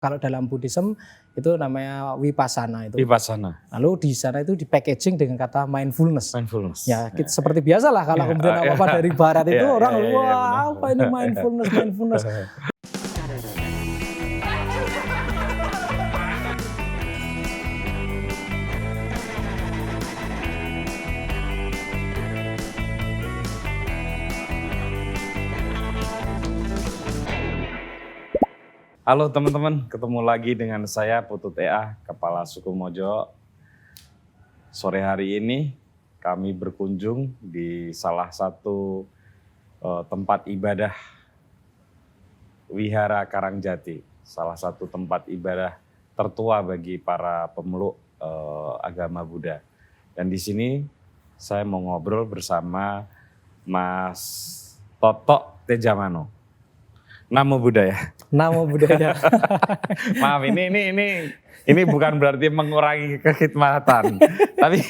Kalau dalam Buddhism itu namanya Vipassana itu. Vipassana. Lalu di sana itu di packaging dengan kata mindfulness. Mindfulness. Ya, kita seperti biasalah kalau kemudian apa dari barat itu orang wah apa ini mindfulness. Halo teman-teman, ketemu lagi dengan saya Putu TA, Kepala Suku Mojo. Sore hari ini kami berkunjung di salah satu tempat ibadah Wihara Karangjati, salah satu tempat ibadah tertua bagi para pemeluk agama Buddha. Dan di sini saya mau ngobrol bersama Mas Toto Tejamano. Namo Buddhaya. Namo Buddhaya. Maaf, ini bukan berarti mengurangi kekhidmatan. Tapi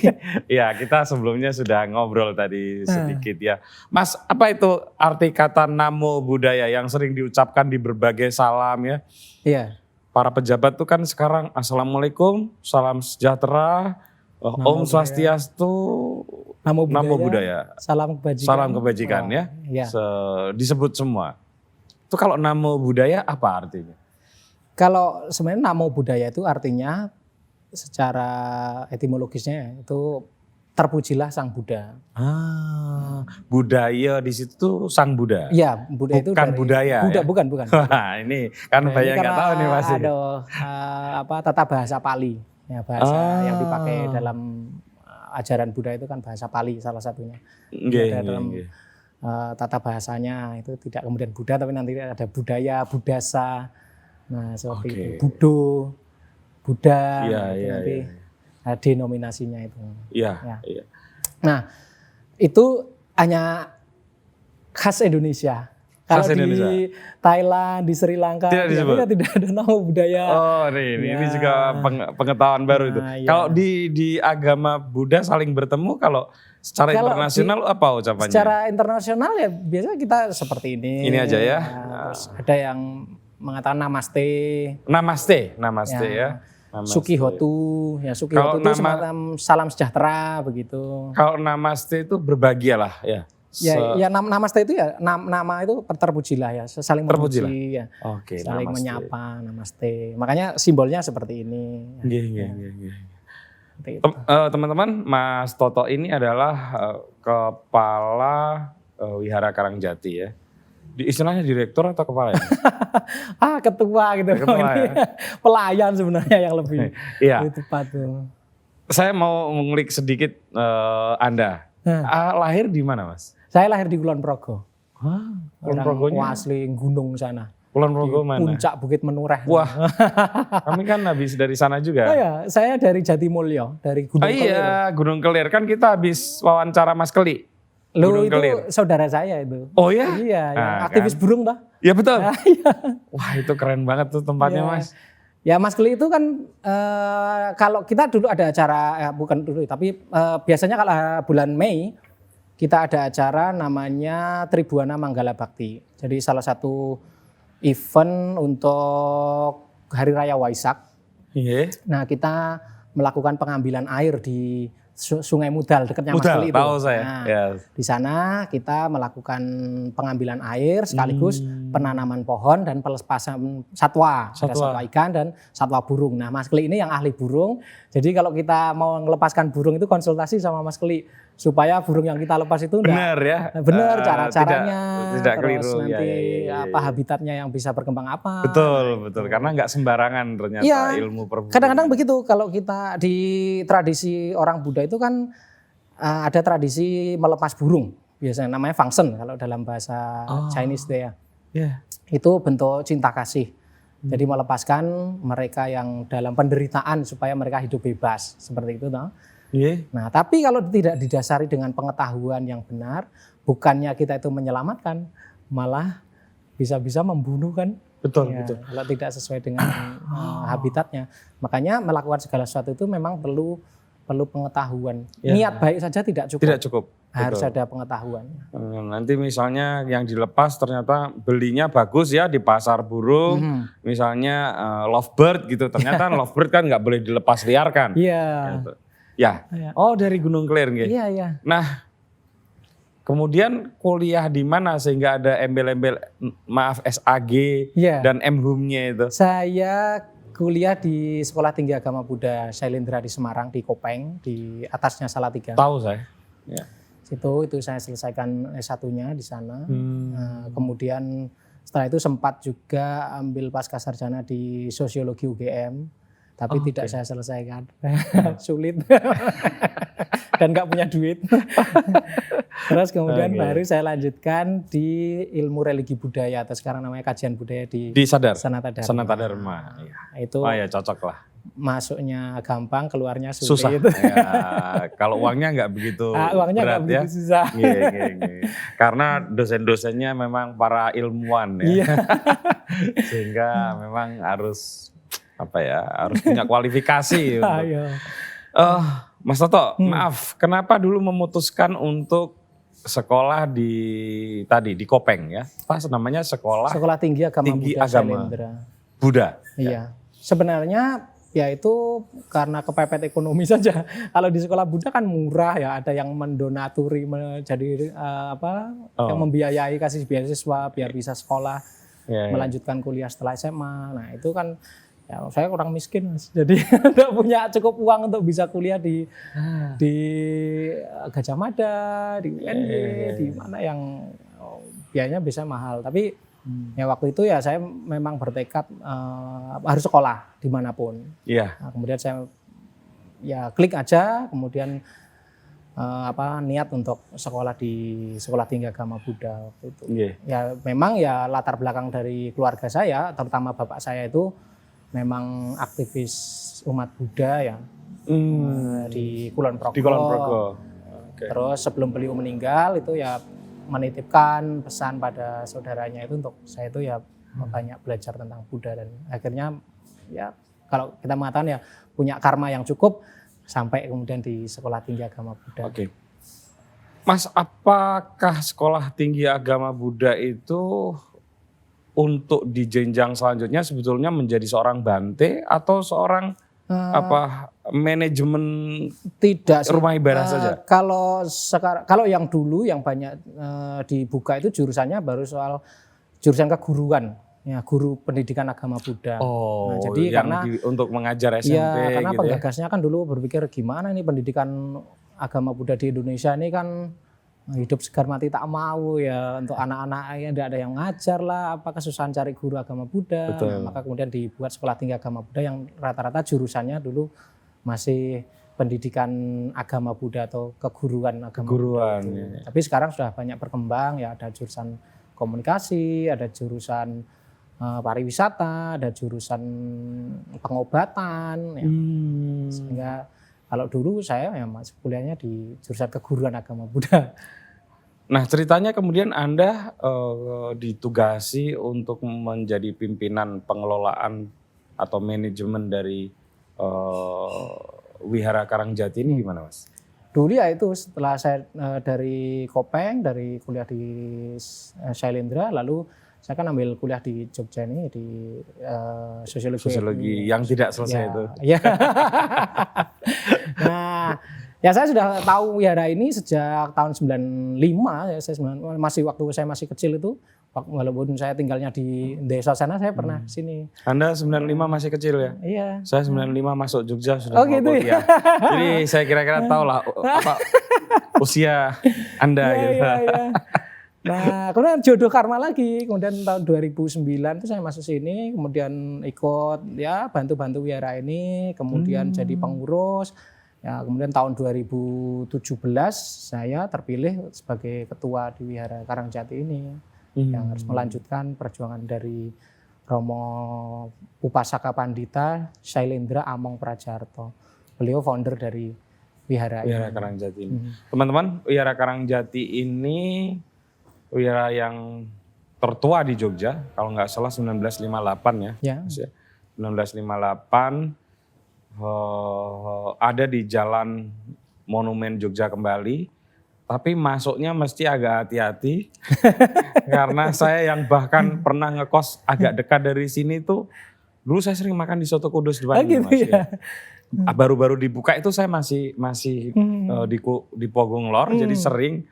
ya kita sebelumnya sudah ngobrol tadi sedikit ya. Mas, apa itu arti kata Namo Buddhaya yang sering diucapkan di berbagai salam ya? Iya. Para pejabat tuh kan sekarang Assalamualaikum, salam sejahtera, Om Swastiastu, Namo Buddhaya. Salam kebajikan. Salam kebajikan ya. Disebut semua. Itu kalau Namo Buddhaya apa artinya? Kalau sebenarnya Namo Buddhaya itu artinya secara etimologisnya itu terpujilah Sang Buddha. Budaya di situ Sang Buddha. Iya, Buddha itu bukan dari budaya. Buddha, ya? Bukan. Nah, ini kan banyak nggak tahu nih Mas. Tata bahasa Pali, ya bahasa yang dipakai dalam ajaran Buddha itu kan bahasa Pali salah satunya. Dalam tata bahasanya itu tidak kemudian Buddha tapi nanti ada budaya, budasa, nah seperti itu, Buddho, Buddha, nanti denominasinya itu. Iya. Nah itu hanya khas Indonesia. Kalau di Thailand, di Sri Lanka tidak ada nama budaya. Oh ini juga pengetahuan baru itu. Kalau di agama Buddha saling bertemu kalau secara internasional apa ucapannya? Secara internasional ya biasanya kita seperti ini. Ini aja ya. Terus ada yang mengatakan namaste. Namaste ya. Sukihotu, ya Sukihotu itu semacam salam sejahtera begitu. Kalau namaste itu berbahagialah ya. Ya namaste itu ya nama itu terpujilah ya, saling memuji ya. Saling namaste. Menyapa namaste. Makanya simbolnya seperti ini. Teman-teman, Mas Toto ini adalah kepala Wihara Karangjati ya. Istilahnya direktur atau kepala ya? Ketua gitu. Ketua, ya? Pelayan sebenarnya yang lebih tepat tuh. Saya mau mengulik sedikit Anda. Lahir di mana Mas? Saya lahir di Kulon Progo. Kulon Progonya? Asli gunung sana. Kulon Progo mana? Puncak Bukit Menureh. Wah, kami kan habis dari sana juga. Oh ya, saya dari Jatimulyo, dari Gunung Kelir. Iya, Gunung Kelir. Kan kita habis wawancara Mas Keli. Loh itu Kelir. Saudara saya itu. Oh ya? Iya, yang aktivis burung toh. Iya betul. Wah itu keren banget tuh tempatnya Mas. Ya Mas Keli itu kan kalau kita dulu ada acara, bukan dulu tapi biasanya kalau bulan Mei kita ada acara namanya Tribuana Manggala Bakti. Jadi salah satu event untuk Hari Raya Waisak. Nah kita melakukan pengambilan air di Sungai Mudal dekatnya Mas Keli itu. Tahu saya. Nah, di sana kita melakukan pengambilan air sekaligus penanaman pohon dan pelepasan satwa. Ada satwa ikan dan satwa burung. Nah Mas Keli ini yang ahli burung. Jadi kalau kita mau melepaskan burung itu konsultasi sama Mas Keli supaya burung yang kita lepas itu benar cara-caranya tidak terus keliru nanti apa habitatnya yang bisa berkembang apa. Betul karena nggak sembarangan ternyata ilmu perburuan. Kadang-kadang begitu kalau kita di tradisi orang Buddha itu kan ada tradisi melepas burung biasanya namanya fangsen kalau dalam bahasa Chinese itu ya. Itu bentuk cinta kasih. Jadi melepaskan mereka yang dalam penderitaan supaya mereka hidup bebas seperti itu toh. Nah, tapi kalau tidak didasari dengan pengetahuan yang benar, bukannya kita itu menyelamatkan, malah bisa-bisa membunuh kan? Betul. Kalau tidak sesuai dengan habitatnya. Makanya melakukan segala sesuatu itu memang perlu perlu pengetahuan. Ya. Niat baik saja tidak cukup. Tidak cukup. Harus Betul. ada pengetahuan. Nanti misalnya yang dilepas ternyata belinya bagus ya di pasar burung, misalnya lovebird gitu. Ternyata lovebird kan nggak boleh dilepas liarkan. Iya. Gitu. Ya. Oh dari Gunung Klir nggih. Iya, iya. Nah, kemudian kuliah di mana sehingga ada embel-embel maaf SAG dan M.Hum-nya itu? Saya kuliah di Sekolah Tinggi Agama Buddha Shailendra di Semarang, di Kopeng, di atasnya Salatiga. Tahu saya. Ya. Itu saya selesaikan S1-nya di sana. Kemudian setelah itu sempat juga ambil pasca sarjana di Sosiologi UGM, tapi tidak saya selesaikan. Sulit. Dan nggak punya duit. Terus kemudian baru saya lanjutkan di ilmu religi budaya atau sekarang namanya kajian budaya di Sanata Dharma. Sanata Dharma. Ya. Itu ya cocok lah. Masuknya gampang, keluarnya susah. Ya, kalau uangnya nggak begitu uangnya berat begitu susah. Karena dosen-dosennya memang para ilmuwan ya. Sehingga memang harus harus punya kualifikasi. Mas Toto, maaf, kenapa dulu memutuskan untuk sekolah di Kopeng ya? Pas namanya Sekolah Tinggi Agama Buddha Shailendra. Buddha. Iya. Sebenarnya ya itu karena kepepet ekonomi saja. Kalau di sekolah Buddha kan murah ya, ada yang mendonaturi menjadi yang membiayai kasih beasiswa biar bisa sekolah melanjutkan kuliah setelah SMA. Nah, itu kan ya saya kurang miskin Mas. Jadi enggak punya cukup uang untuk bisa kuliah di Gajah Mada, di UNY, di mana yang biayanya bisa mahal. Tapi ya waktu itu ya saya memang bertekad harus sekolah dimanapun. Iya. Nah, kemudian saya ya klik aja, kemudian niat untuk sekolah di Sekolah Tinggi Agama Buddha waktu itu. Ya memang ya latar belakang dari keluarga saya, terutama bapak saya itu memang aktivis umat Buddha ya di Kulon Progo. Terus sebelum beliau meninggal itu ya menitipkan pesan pada saudaranya itu untuk saya itu ya banyak belajar tentang Buddha dan akhirnya ya kalau kita mengatakan ya punya karma yang cukup sampai kemudian di Sekolah Tinggi Agama Buddha. Oke. Mas, apakah Sekolah Tinggi Agama Buddha itu untuk di jenjang selanjutnya sebetulnya menjadi seorang bante atau seorang manajemen tidak sih. Rumah ibadah saja? Kalau yang dulu yang banyak dibuka itu jurusannya baru soal jurusan keguruan, ya guru pendidikan agama Buddha. Nah, jadi karena untuk mengajar SMP. Ya, karena gitu penggagasnya kan dulu berpikir gimana ini pendidikan agama Buddha di Indonesia ini kan hidup segar mati tak mau ya untuk anak-anak yang tidak ada yang ngajar lah, apa kesusahan cari guru agama Buddha. Nah, maka kemudian dibuat Sekolah Tinggi Agama Buddha yang rata-rata jurusannya dulu masih pendidikan agama Buddha atau keguruan agama Buddha. Ya. Tapi sekarang sudah banyak berkembang ya, ada jurusan komunikasi, ada jurusan pariwisata, ada jurusan pengobatan ya. Sehingga kalau dulu saya ya masuk kuliahnya di jurusan keguruan agama Buddha. Nah, ceritanya kemudian Anda ditugasi untuk menjadi pimpinan pengelolaan atau manajemen dari Wihara Karangjati ini gimana, Mas? Dulu ya itu setelah saya dari Kopeng, dari kuliah di Shailendra, lalu saya kan ambil kuliah di Jogja ini di sosiologi yang tidak selesai itu. Ya. Nah, ya saya sudah tahu wihara ini sejak tahun 95 ya, masih waktu saya masih kecil itu, walaupun saya tinggalnya di desa sana, saya pernah sini. Anda 95 masih kecil ya? Iya. Saya 95 masuk Jogja sudah mau gitu kuliah. Jadi saya kira-kira tahu lah apa usia Anda gitu. Iya. Nah, kemudian jodoh karma lagi. Kemudian tahun 2009 itu saya masuk sini, kemudian ikut ya bantu-bantu wihara ini, kemudian jadi pengurus. Ya, kemudian tahun 2017 saya terpilih sebagai ketua di Wihara Karangjati ini yang harus melanjutkan perjuangan dari Romo Upasaka Pandita Shailendra Among Prajarto. Beliau founder dari wihara Karangjati ini. Teman-teman, Wihara Karangjati ini wihara yang tertua di Jogja, kalau nggak salah 1958 ya. 1958 ada di Jalan Monumen Jogja Kembali, tapi masuknya mesti agak hati-hati karena saya yang bahkan pernah ngekos agak dekat dari sini tuh, dulu saya sering makan di Soto Kudus depan gitu Mas. ya. Baru-baru dibuka itu saya masih di Pogong Lor, jadi sering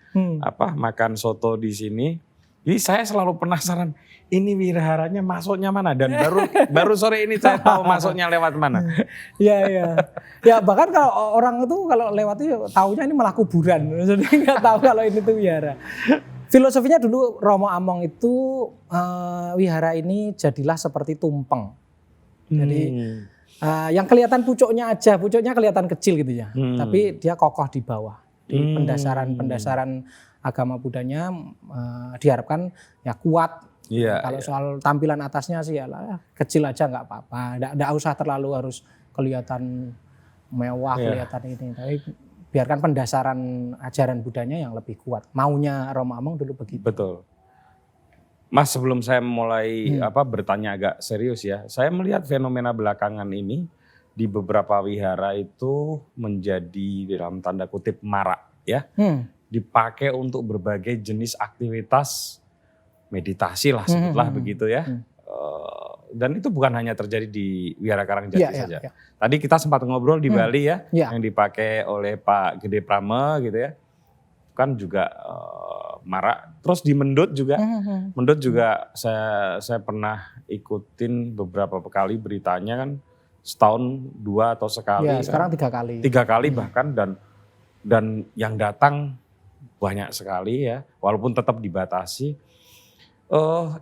makan soto di sini. Jadi saya selalu penasaran, ini wiraharanya masuknya mana, dan baru sore ini saya tahu masuknya lewat mana. Iya. Ya bahkan kalau orang itu kalau lewat itu taunya ini malah kuburan, jadi nggak tahu kalau ini tuh wihara. Filosofinya dulu Romo Among itu wihara ini jadilah seperti tumpeng. Jadi yang kelihatan pucuknya aja, pucuknya kelihatan kecil gitu ya, tapi dia kokoh di bawah. Di pendasaran agama Budanya diharapkan ya kuat. Kalau soal tampilan atasnya sih ya kecil aja nggak apa-apa, nggak usah terlalu harus kelihatan mewah, kelihatan ini. Tapi biarkan pendasaran ajaran Budanya yang lebih kuat. Maunya Romo Among dulu begitu. Betul. Mas, sebelum saya mulai bertanya agak serius ya, saya melihat fenomena belakangan ini di beberapa wihara itu menjadi dalam tanda kutip marak ya. Dipakai untuk berbagai jenis aktivitas meditasi lah sebutlah begitu ya. Dan itu bukan hanya terjadi di Wihara Karangjati saja. Tadi kita sempat ngobrol di Bali ya, yang dipakai oleh Pak Gede Prame gitu ya. Kan juga marak. Terus di Mendut juga. Mendut juga saya pernah ikutin beberapa kali beritanya kan, setahun 2 atau sekali. Ya, sekarang 3 kali. 3 kali bahkan, dan yang datang banyak sekali ya, walaupun tetap dibatasi.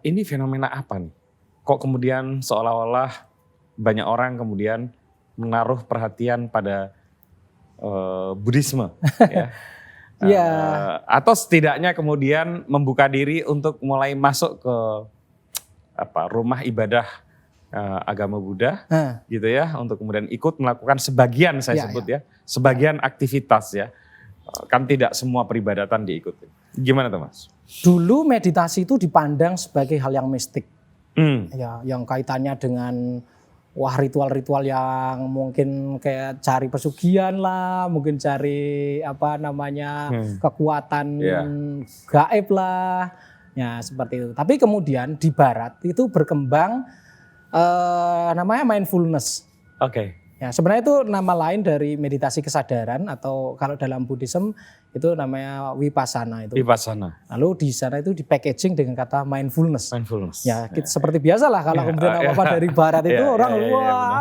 Ini fenomena apa nih? Kok kemudian seolah-olah banyak orang kemudian menaruh perhatian pada Buddhisme ya? Atau setidaknya kemudian membuka diri untuk mulai masuk ke rumah ibadah agama Buddha gitu ya, untuk kemudian ikut melakukan sebagian sebagian aktivitas ya. Kan tidak semua peribadatan diikuti. Gimana tuh Mas? Dulu meditasi itu dipandang sebagai hal yang mistik. Ya, yang kaitannya dengan ritual-ritual yang mungkin kayak cari pesugihan lah, mungkin cari kekuatan gaib lah. Ya, seperti itu. Tapi kemudian di barat itu berkembang namanya mindfulness. Ya, sebenarnya itu nama lain dari meditasi kesadaran, atau kalau dalam Buddhism itu namanya Vipassana itu. Lalu di sana itu di packaging dengan kata mindfulness. Ya, seperti biasa lah kalau kemudian apa-apa dari barat itu orang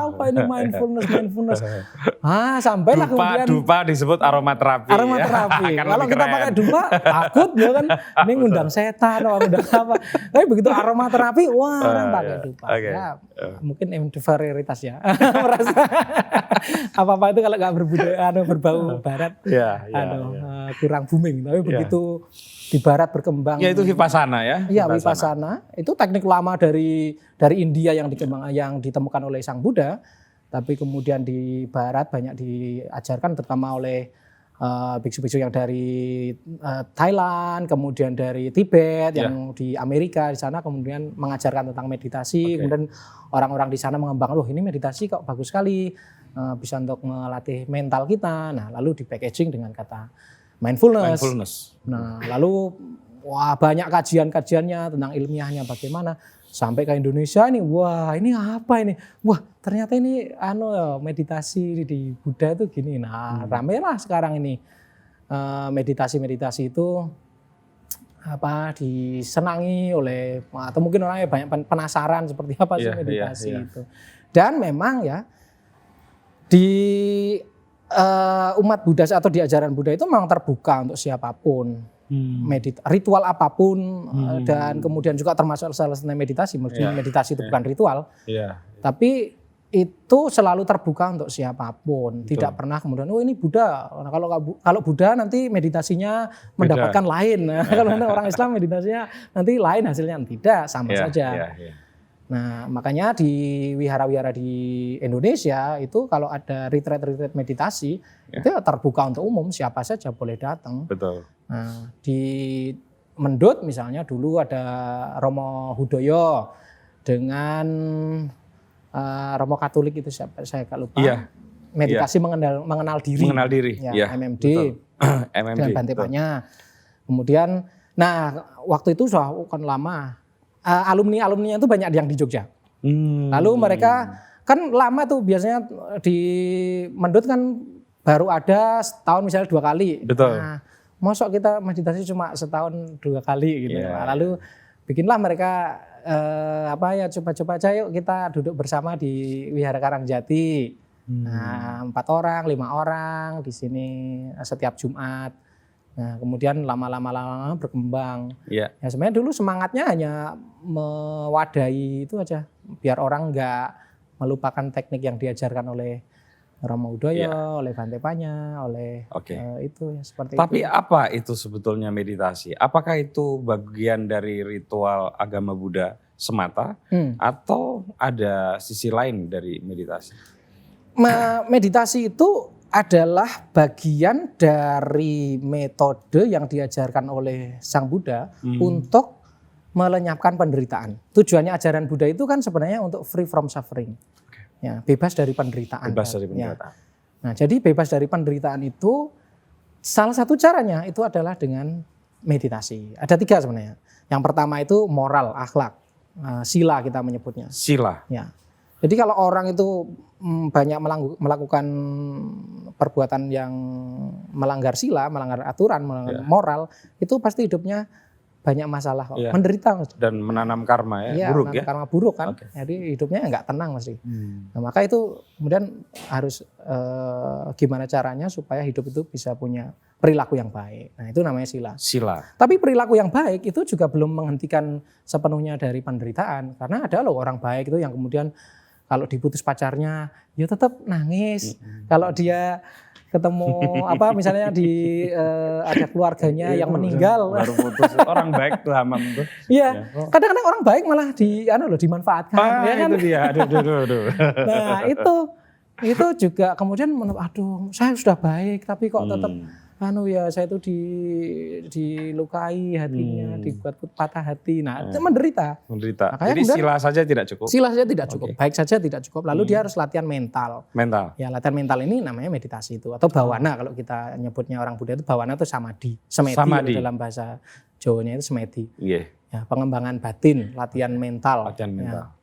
apa ini mindfulness. Sampailah kemudian dupa disebut aromaterapi. Kalau kita pakai dupa takut ya kan, ini ngundang setan atau ngundang apa. Tapi begitu aromaterapi, orang pakai dupa. Ya, mungkin inferioritas ya. Merasa apa-apa itu kalau nggak berbau barat, kurang booming. Tapi begitu di barat berkembang. Ya itu Vipassana ya. Iya, Vipassana itu teknik lama dari India yang ditemukan oleh Sang Buddha. Tapi kemudian di barat banyak diajarkan, terutama oleh biksu-biksu yang dari Thailand, kemudian dari Tibet, yang di Amerika di sana kemudian mengajarkan tentang meditasi. Kemudian orang-orang di sana mengembangkan, ini meditasi kok bagus sekali, bisa untuk melatih mental kita. Nah, lalu di packaging dengan kata mindfulness. Nah, lalu banyak kajian-kajiannya tentang ilmiahnya bagaimana, sampai ke Indonesia ini, ini apa ini? Ternyata ini meditasi di Buddha itu gini. Nah, ramailah sekarang ini meditasi itu disenangi oleh, atau mungkin orangnya banyak penasaran seperti apa sih meditasi itu. Dan memang ya di umat Buddha atau di ajaran Buddha itu memang terbuka untuk siapapun, ritual apapun, dan kemudian juga termasuk salah satu meditasi. Meditasi itu bukan ritual, tapi itu selalu terbuka untuk siapapun. Tidak pernah kemudian ini Buddha. Kalau Buddha nanti meditasinya mendapatkan lain. Kalau orang Islam meditasinya nanti lain hasilnya. Tidak, sama saja. Nah, makanya di wihara-wihara di Indonesia itu kalau ada retreat meditasi itu terbuka untuk umum, siapa saja boleh datang. Nah, di Mendut misalnya dulu ada Romo Hudoyo dengan Romo Katolik itu saya agak lupa. meditasi mengenal diri. Mengenal diri. Ya, MMD. MMD. Dan Bhante Panya. Kemudian, nah waktu itu sudah kan lama. Alumni-alumninya itu banyak yang di Jogja. Lalu mereka kan lama tuh biasanya di Mendut kan baru ada setahun misalnya 2 kali. Betul. Nah, mosok kita meditasi cuma setahun 2 kali gitu. Nah, lalu bikinlah mereka coba-coba aja yuk kita duduk bersama di Wihara Karangjati. Nah, 4 orang, 5 orang di sini setiap Jumat. Nah, kemudian lama-lama berkembang. Ya sebenarnya dulu semangatnya hanya mewadahi itu aja, biar orang nggak melupakan teknik yang diajarkan oleh Romo Udoyo, oleh Bhante Panya, oleh itu ya seperti Tapi itu. apa itu sebetulnya meditasi? Apakah itu bagian dari ritual agama Buddha semata atau ada sisi lain dari meditasi? Meditasi itu adalah bagian dari metode yang diajarkan oleh Sang Buddha untuk melenyapkan penderitaan. Tujuannya ajaran Buddha itu kan sebenarnya untuk free from suffering. Ya, bebas dari penderitaan. Bebas dari penderitaan. Ya. Nah, jadi bebas dari penderitaan itu salah satu caranya itu adalah dengan meditasi. Ada 3 sebenarnya. Yang pertama itu moral, akhlak. Sila kita menyebutnya. Sila. Ya. Jadi kalau orang itu banyak melakukan perbuatan yang melanggar sila, melanggar aturan, melanggar moral, itu pasti hidupnya banyak masalah kok. Menderita. Dan menanam karma buruk menanam karma buruk kan. Jadi hidupnya nggak tenang mesti. Nah, maka itu kemudian harus gimana caranya supaya hidup itu bisa punya perilaku yang baik. Nah, itu namanya sila. Tapi perilaku yang baik itu juga belum menghentikan sepenuhnya dari penderitaan. Karena ada loh orang baik itu yang kemudian kalau diputus pacarnya, ya tetap nangis. Kalau dia ketemu misalnya ada keluarganya yang meninggal, baru putus. Orang baik tuh Hamam tuh. Iya, kadang-kadang orang baik malah dimanfaatkan. Ya kan? Itu dia. Aduh. Nah itu juga kemudian aduh saya sudah baik tapi kok tetap saya itu dilukai hatinya, dibuat patah hati. Nah, itu menderita. Makanya jadi sila saja tidak cukup. Sila saja tidak cukup, baik saja tidak cukup. Lalu dia harus latihan mental. Ya, latihan mental ini namanya meditasi itu atau bawana kalau kita nyebutnya orang Buddha itu bawana itu samadhi. Semedi. Dalam bahasa Jawanya itu semedi. Ya, pengembangan batin, latihan mental. Ya.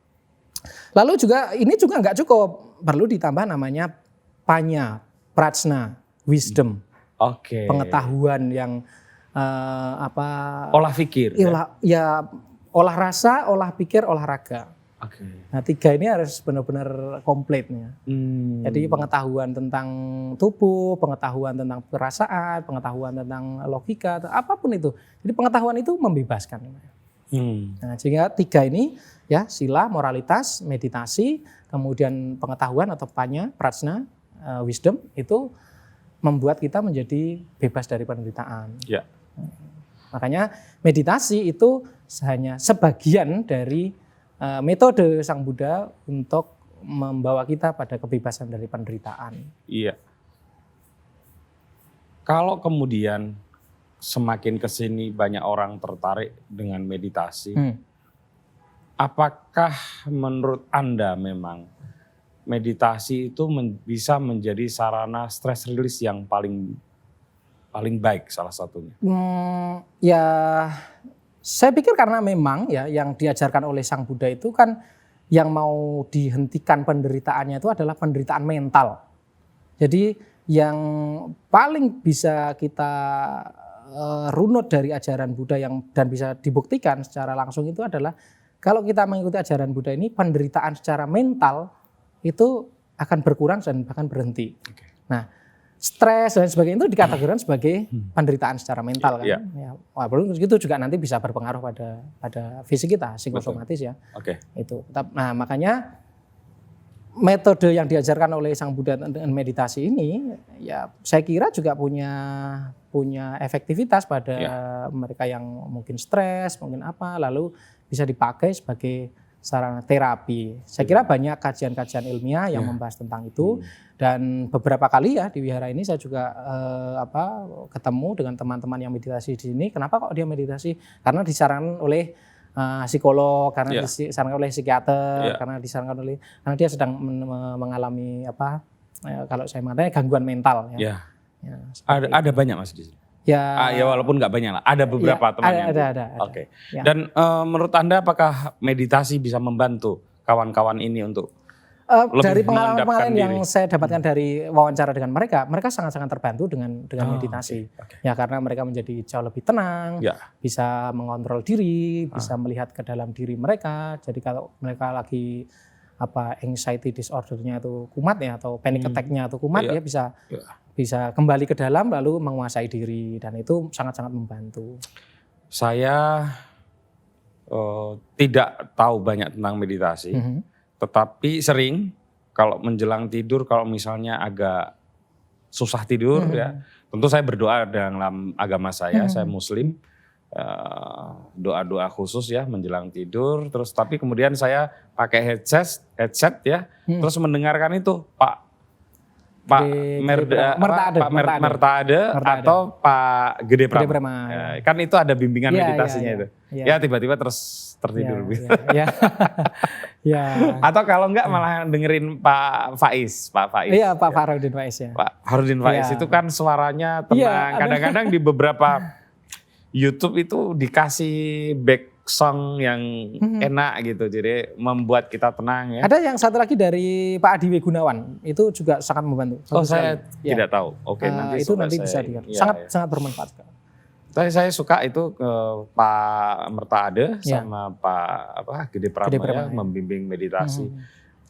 Lalu juga ini juga nggak cukup, perlu ditambah namanya panya, prajna, wisdom. Pengetahuan yang olah pikir. Olah rasa, olah pikir, olahraga. Nah 3 ini harus benar-benar komplit. Jadi pengetahuan tentang tubuh, pengetahuan tentang perasaan, pengetahuan tentang logika, apapun itu. Jadi pengetahuan itu membebaskan. Nah, sehingga 3 ini ya sila, moralitas, meditasi, kemudian pengetahuan atau panya, prajna, wisdom itu membuat kita menjadi bebas dari penderitaan. Ya. Makanya meditasi itu hanya sebagian dari metode Sang Buddha untuk membawa kita pada kebebasan dari penderitaan. Iya. Kalau kemudian semakin kesini banyak orang tertarik dengan meditasi, apakah menurut Anda memang meditasi itu bisa menjadi sarana stress release yang paling baik salah satunya? Ya, saya pikir karena memang ya yang diajarkan oleh Sang Buddha itu kan yang mau dihentikan penderitaannya itu adalah penderitaan mental. Jadi yang paling bisa kita runut dari ajaran Buddha dan bisa dibuktikan secara langsung itu adalah kalau kita mengikuti ajaran Buddha ini penderitaan secara mental itu akan berkurang dan bahkan berhenti. Nah, stres dan sebagainya itu dikategorikan sebagai penderitaan secara mental kan. Ya, walaupun itu juga nanti bisa berpengaruh pada fisik kita, psikosomatis ya. Itu. Nah, makanya metode yang diajarkan oleh Sang Buddha dengan meditasi ini ya saya kira juga punya efektivitas pada mereka yang mungkin stres, mungkin lalu bisa dipakai sebagai sarana terapi. Saya kira banyak kajian-kajian ilmiah yang membahas tentang itu dan beberapa kali ya di wihara ini saya juga ketemu dengan teman-teman yang meditasi di sini. Kenapa kok dia meditasi? Karena disarankan oleh psikolog, karena disarankan oleh psikiater, karena dia sedang mengalami kalau saya mengatakan gangguan mental ya. Ya, ada banyak Mas di sini. Ya, ya walaupun nggak banyak lah, ada beberapa teman yang ada. Oke. Ya. Dan menurut Anda apakah meditasi bisa membantu kawan-kawan ini untuk dari pengalaman yang saya dapatkan dari wawancara dengan mereka sangat-sangat terbantu dengan meditasi. Okay. Ya karena mereka menjadi jauh lebih tenang, bisa mengontrol diri, bisa melihat ke dalam diri mereka. Jadi kalau mereka lagi anxiety disorder-nya itu kumat ya, atau panic attack-nya itu kumat, ya bisa kembali ke dalam lalu menguasai diri, dan itu sangat-sangat membantu. Saya tidak tahu banyak tentang meditasi, tetapi sering kalau menjelang tidur, kalau misalnya agak susah tidur ya, tentu saya berdoa dalam agama saya Muslim, doa-doa khusus ya menjelang tidur. Terus tapi kemudian saya pakai headset ya, terus mendengarkan itu Pak Mertade atau Pak Gede Prama. Ya, kan itu ada bimbingan meditasinya itu. Ya tiba-tiba tertidur. Atau kalau enggak malah dengerin Pak Faiz. Iya, Pak Farudin Faiz ya. Pak Farudin Faiz itu kan suaranya tenang. Kadang-kadang di beberapa YouTube itu dikasih back song yang enak gitu, jadi membuat kita tenang ya. Ada yang satu lagi dari Pak Adi Gunawan, itu juga sangat membantu. Saya tidak tahu. Oke, nanti itu nanti bisa dengar. Sangat bermanfaat. Saya suka itu Pak Mertade sama Pak Gede Prama ya, membimbing meditasi.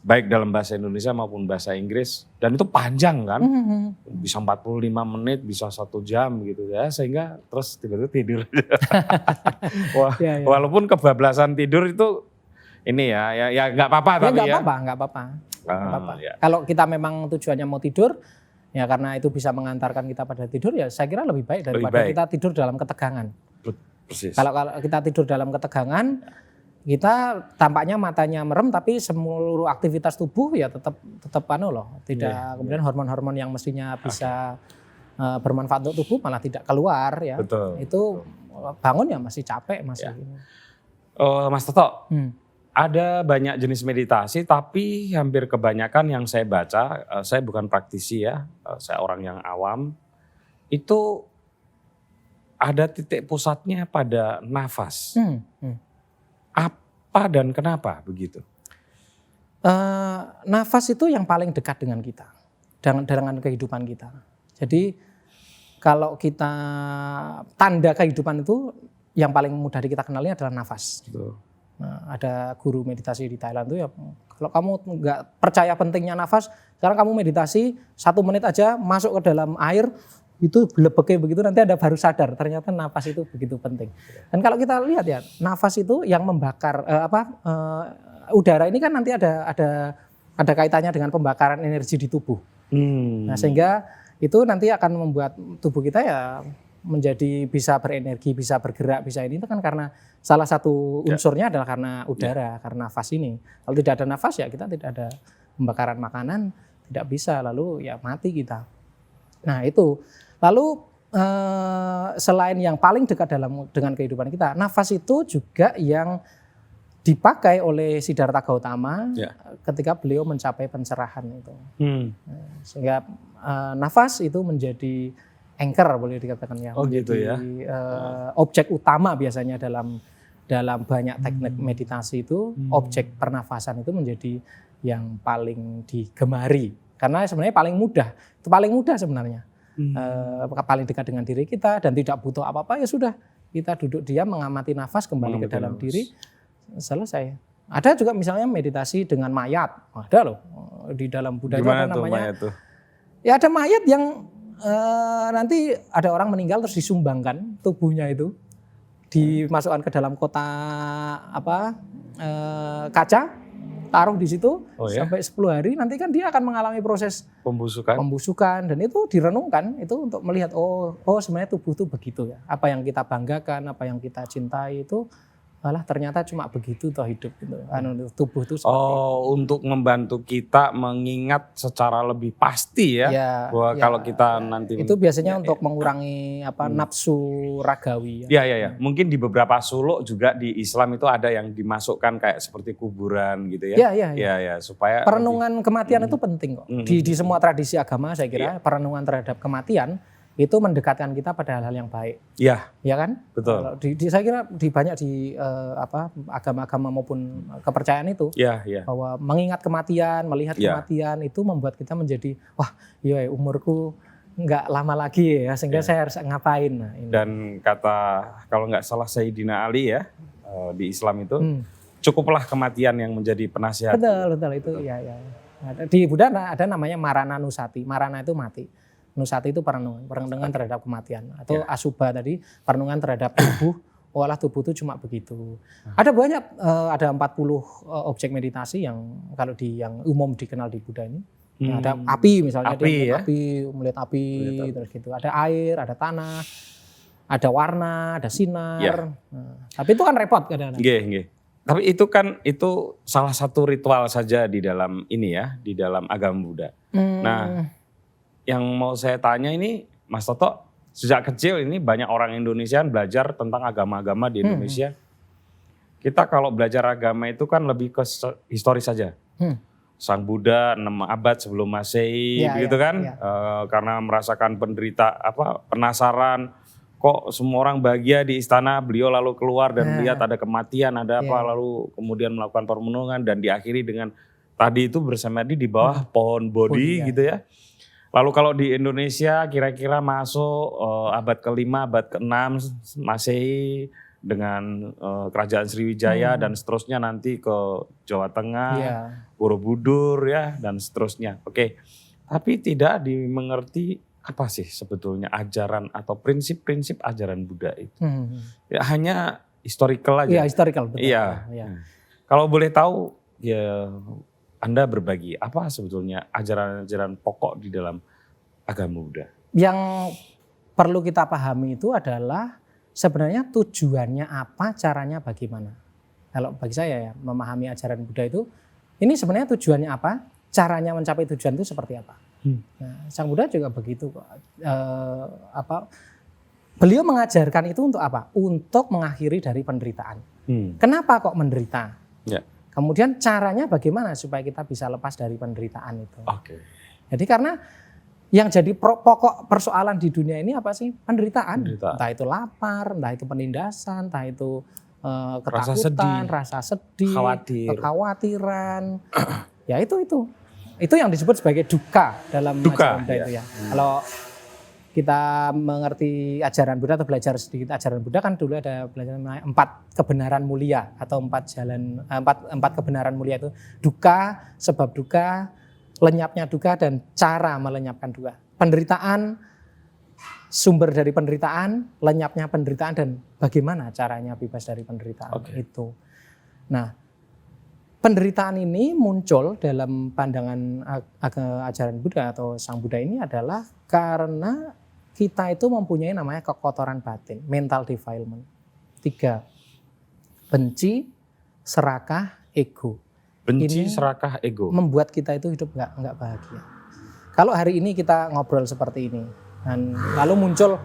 Baik dalam bahasa Indonesia maupun bahasa Inggris, dan itu panjang kan, bisa 45 menit, bisa 1 jam gitu ya, sehingga terus tiba-tiba tidur. Walaupun kebablasan tidur itu ini ya nggak apa-apa, tapi nggak apa-apa. Kalau kita memang tujuannya mau tidur, ya karena itu bisa mengantarkan kita pada tidur, ya saya kira lebih baik daripada kita tidur dalam ketegangan. Persis. Kalau kita tidur dalam ketegangan, kita tampaknya matanya merem, tapi seluruh aktivitas tubuh ya tetap tidak kemudian hormon-hormon yang mestinya bisa bermanfaat untuk tubuh malah tidak keluar ya. Betul. Itu bangun ya masih capek masih. Mas Toto, ada banyak jenis meditasi, tapi hampir kebanyakan yang saya baca, saya bukan praktisi ya, saya orang yang awam, itu ada titik pusatnya pada nafas. Apa dan kenapa begitu? Nafas itu yang paling dekat dengan kita, dengan kehidupan kita. Jadi kalau kita tanda kehidupan itu yang paling mudah kita kenali adalah nafas. Nah, ada guru meditasi di Thailand tuh ya, kalau kamu nggak percaya pentingnya nafas, sekarang kamu meditasi 1 menit aja masuk ke dalam air, itu belebeke begitu, nanti Anda baru sadar ternyata nafas itu begitu penting. Dan kalau kita lihat ya, nafas itu yang membakar udara ini kan nanti ada kaitannya dengan pembakaran energi di tubuh. Nah, sehingga itu nanti akan membuat tubuh kita ya menjadi bisa berenergi, bisa bergerak, bisa ini, itu kan karena salah satu unsurnya adalah karena udara, karena nafas ini. Kalau tidak ada nafas ya kita tidak ada pembakaran makanan, tidak bisa, lalu ya mati kita. Nah itu. Lalu selain yang paling dekat dengan kehidupan kita, nafas itu juga yang dipakai oleh Siddhartha Gautama ketika beliau mencapai pencerahan itu. Sehingga nafas itu menjadi anchor, boleh dikatakan ya, menjadi objek utama biasanya dalam banyak teknik meditasi itu, objek pernafasan itu menjadi yang paling digemari. Karena sebenarnya paling mudah sebenarnya. Paling dekat dengan diri kita dan tidak butuh apa-apa, ya sudah kita duduk diam mengamati nafas kembali ke dalam diri, selesai. Ada juga misalnya meditasi dengan mayat, ada loh di dalam Buddha itu ada namanya. Mayat tuh? Ya ada mayat yang nanti ada orang meninggal terus disumbangkan tubuhnya itu, dimasukkan ke dalam kotak kaca, taruh di situ sampai 10 hari, nanti kan dia akan mengalami proses pembusukan, dan itu direnungkan itu untuk melihat oh sebenarnya tubuh itu begitu ya. Apa yang kita banggakan, apa yang kita cintai itu alah ternyata cuma begitu toh hidup gitu. Tubuh itu seperti itu. Untuk membantu kita mengingat secara lebih pasti ya, bahwa kalau kita nanti itu biasanya untuk mengurangi nafsu ragawi. Ya. Mungkin di beberapa suluk juga di Islam itu ada yang dimasukkan kayak seperti kuburan gitu ya. Ya, supaya perenungan kematian itu penting kok. Di semua tradisi agama saya kira perenungan terhadap kematian itu mendekatkan kita pada hal-hal yang baik. Iya. Ya kan? Betul. Saya kira banyak di agama-agama maupun kepercayaan itu. Iya. Bahwa mengingat kematian, melihat kematian itu membuat kita menjadi wah, iya umurku nggak lama lagi ya, sehingga saya harus ngapain. Nah, ini. Dan kata kalau nggak salah Sayyidina Ali ya di Islam itu cukuplah kematian yang menjadi penasihat. Betul itu ya. Di Buddha ada namanya Marana Nusati. Marana itu mati. Nusati itu perenungan terhadap kematian. Atau Asubha tadi perenungan terhadap tubuh. Olah tubuh itu cuma begitu. Ada banyak, ada 40 objek meditasi yang kalau yang umum dikenal di Buddha ini. Ada api misalnya, api, melihat api, terus gitu. Ada air, ada tanah, ada warna, ada sinar. Nah, tapi itu kan repot kadang-kadang. Nggih. Tapi itu salah satu ritual saja di dalam ini ya, di dalam agama Buddha. Nah, yang mau saya tanya ini, Mas Toto, sejak kecil ini banyak orang Indonesia belajar tentang agama-agama di Indonesia. Kita kalau belajar agama itu kan lebih ke historis saja. Sang Buddha 6 abad sebelum Masehi, begitu kan? Karena merasakan penasaran, kok semua orang bahagia di istana, beliau lalu keluar dan melihat ada kematian, ada apa, lalu kemudian melakukan permenungan dan diakhiri dengan tadi itu bersemedi di bawah pohon bodhi gitu ya. Lalu kalau di Indonesia kira-kira masuk abad ke-5, abad ke-6 Masehi dengan kerajaan Sriwijaya dan seterusnya nanti ke Jawa Tengah, Borobudur ya dan seterusnya. Oke. Tapi tidak dimengerti apa sih sebetulnya ajaran atau prinsip-prinsip ajaran Buddha itu. Ya hanya historical aja. Iya, historical betul. Iya. Kalau boleh tahu ya Anda berbagi apa sebetulnya ajaran-ajaran pokok di dalam agama Buddha? Yang perlu kita pahami itu adalah sebenarnya tujuannya apa, caranya bagaimana. Kalau bagi saya ya memahami ajaran Buddha itu, ini sebenarnya tujuannya apa, caranya mencapai tujuan itu seperti apa. Nah, Sang Buddha juga begitu kok. Beliau mengajarkan itu untuk apa? Untuk mengakhiri dari penderitaan. Kenapa kok menderita? Kemudian caranya bagaimana supaya kita bisa lepas dari penderitaan itu. Jadi karena yang jadi pokok persoalan di dunia ini apa sih? Penderitaan. Entah itu lapar, entah itu penindasan, entah itu ketakutan, rasa sedih, kekhawatiran. Ya itu yang disebut sebagai duka dalam ajaran Buddha itu ya. Kalau kita mengerti ajaran Buddha atau belajar sedikit ajaran Buddha kan dulu ada belajar 4 kebenaran mulia atau 4 kebenaran mulia itu duka, sebab duka, lenyapnya duka dan cara melenyapkan duka. Penderitaan, sumber dari penderitaan, lenyapnya penderitaan dan bagaimana caranya bebas dari penderitaan itu. Nah, penderitaan ini muncul dalam pandangan ajaran Buddha atau Sang Buddha ini adalah karena kita itu mempunyai namanya kekotoran batin, mental defilement. 3, benci, serakah, ego. Benci, serakah, ego. Membuat kita itu hidup nggak bahagia. Kalau hari ini kita ngobrol seperti ini, dan lalu muncul,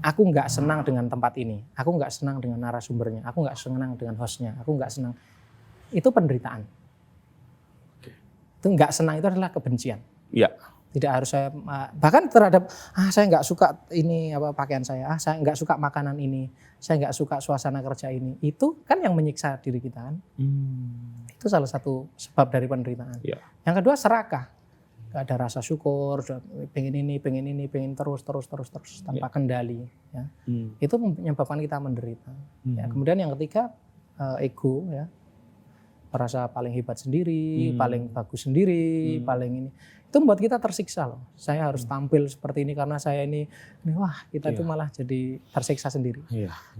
aku nggak senang dengan tempat ini, aku nggak senang dengan narasumbernya, aku nggak senang dengan hostnya, aku nggak senang. Itu penderitaan. Itu nggak senang itu adalah kebencian. Iya. Tidak harus saya bahkan terhadap saya nggak suka ini pakaian saya, saya nggak suka makanan ini, saya nggak suka suasana kerja ini. Itu kan yang menyiksa diri kita kan. Itu salah satu sebab dari penderitaan. Ya. Yang kedua serakah, nggak ada rasa syukur, pengen terus tanpa kendali. Ya. Itu menyebabkan kita menderita. Ya. Kemudian yang ketiga ego, ya, merasa paling hebat sendiri, paling bagus sendiri, paling ini. Itu membuat kita tersiksa loh. Saya harus tampil seperti ini karena saya ini wah kita itu malah jadi tersiksa sendiri.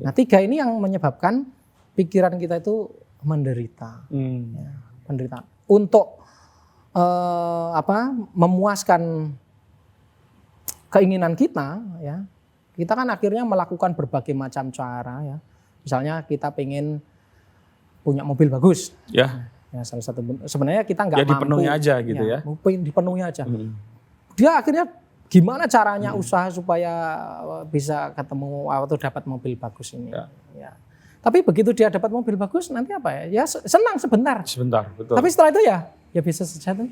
Nah 3 ini yang menyebabkan pikiran kita itu menderita. Ya, menderita. Untuk memuaskan keinginan kita, ya, kita kan akhirnya melakukan berbagai macam cara, ya. Misalnya kita pengen punya mobil bagus. Ya. Ya salah satu sebenarnya kita nggak mampu. Dipenuhi aja gitu ya. Dipenuhi aja. Dia akhirnya gimana caranya usaha supaya bisa ketemu atau dapat mobil bagus ini. Ya. Tapi begitu dia dapat mobil bagus nanti apa ya? Ya senang sebentar. Sebentar, betul. Tapi setelah itu ya bisa saja tuh.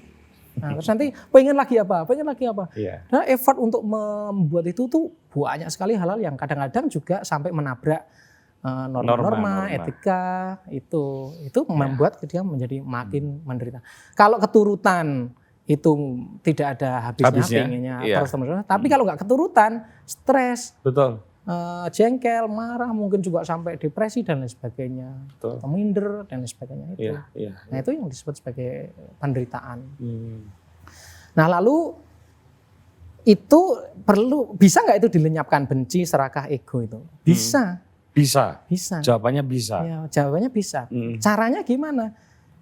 Nah, terus nanti pengen lagi apa? Iya. Nah, effort untuk membuat itu tuh banyak sekali hal-hal yang kadang-kadang juga sampai menabrak norma-norma, etika itu membuat dia menjadi makin menderita. Kalau keturutan itu tidak ada habisnya pengennya terus-terusan. Tapi kalau nggak keturutan, stres, betul, jengkel, marah, mungkin juga sampai depresi dan lain sebagainya, atau minder dan lain sebagainya itu. Nah itu yang disebut sebagai penderitaan. Nah lalu itu bisa nggak itu dilenyapkan benci, serakah, ego itu? Bisa. Bisa. Jawabannya bisa. Ya, jawabannya bisa. Caranya gimana?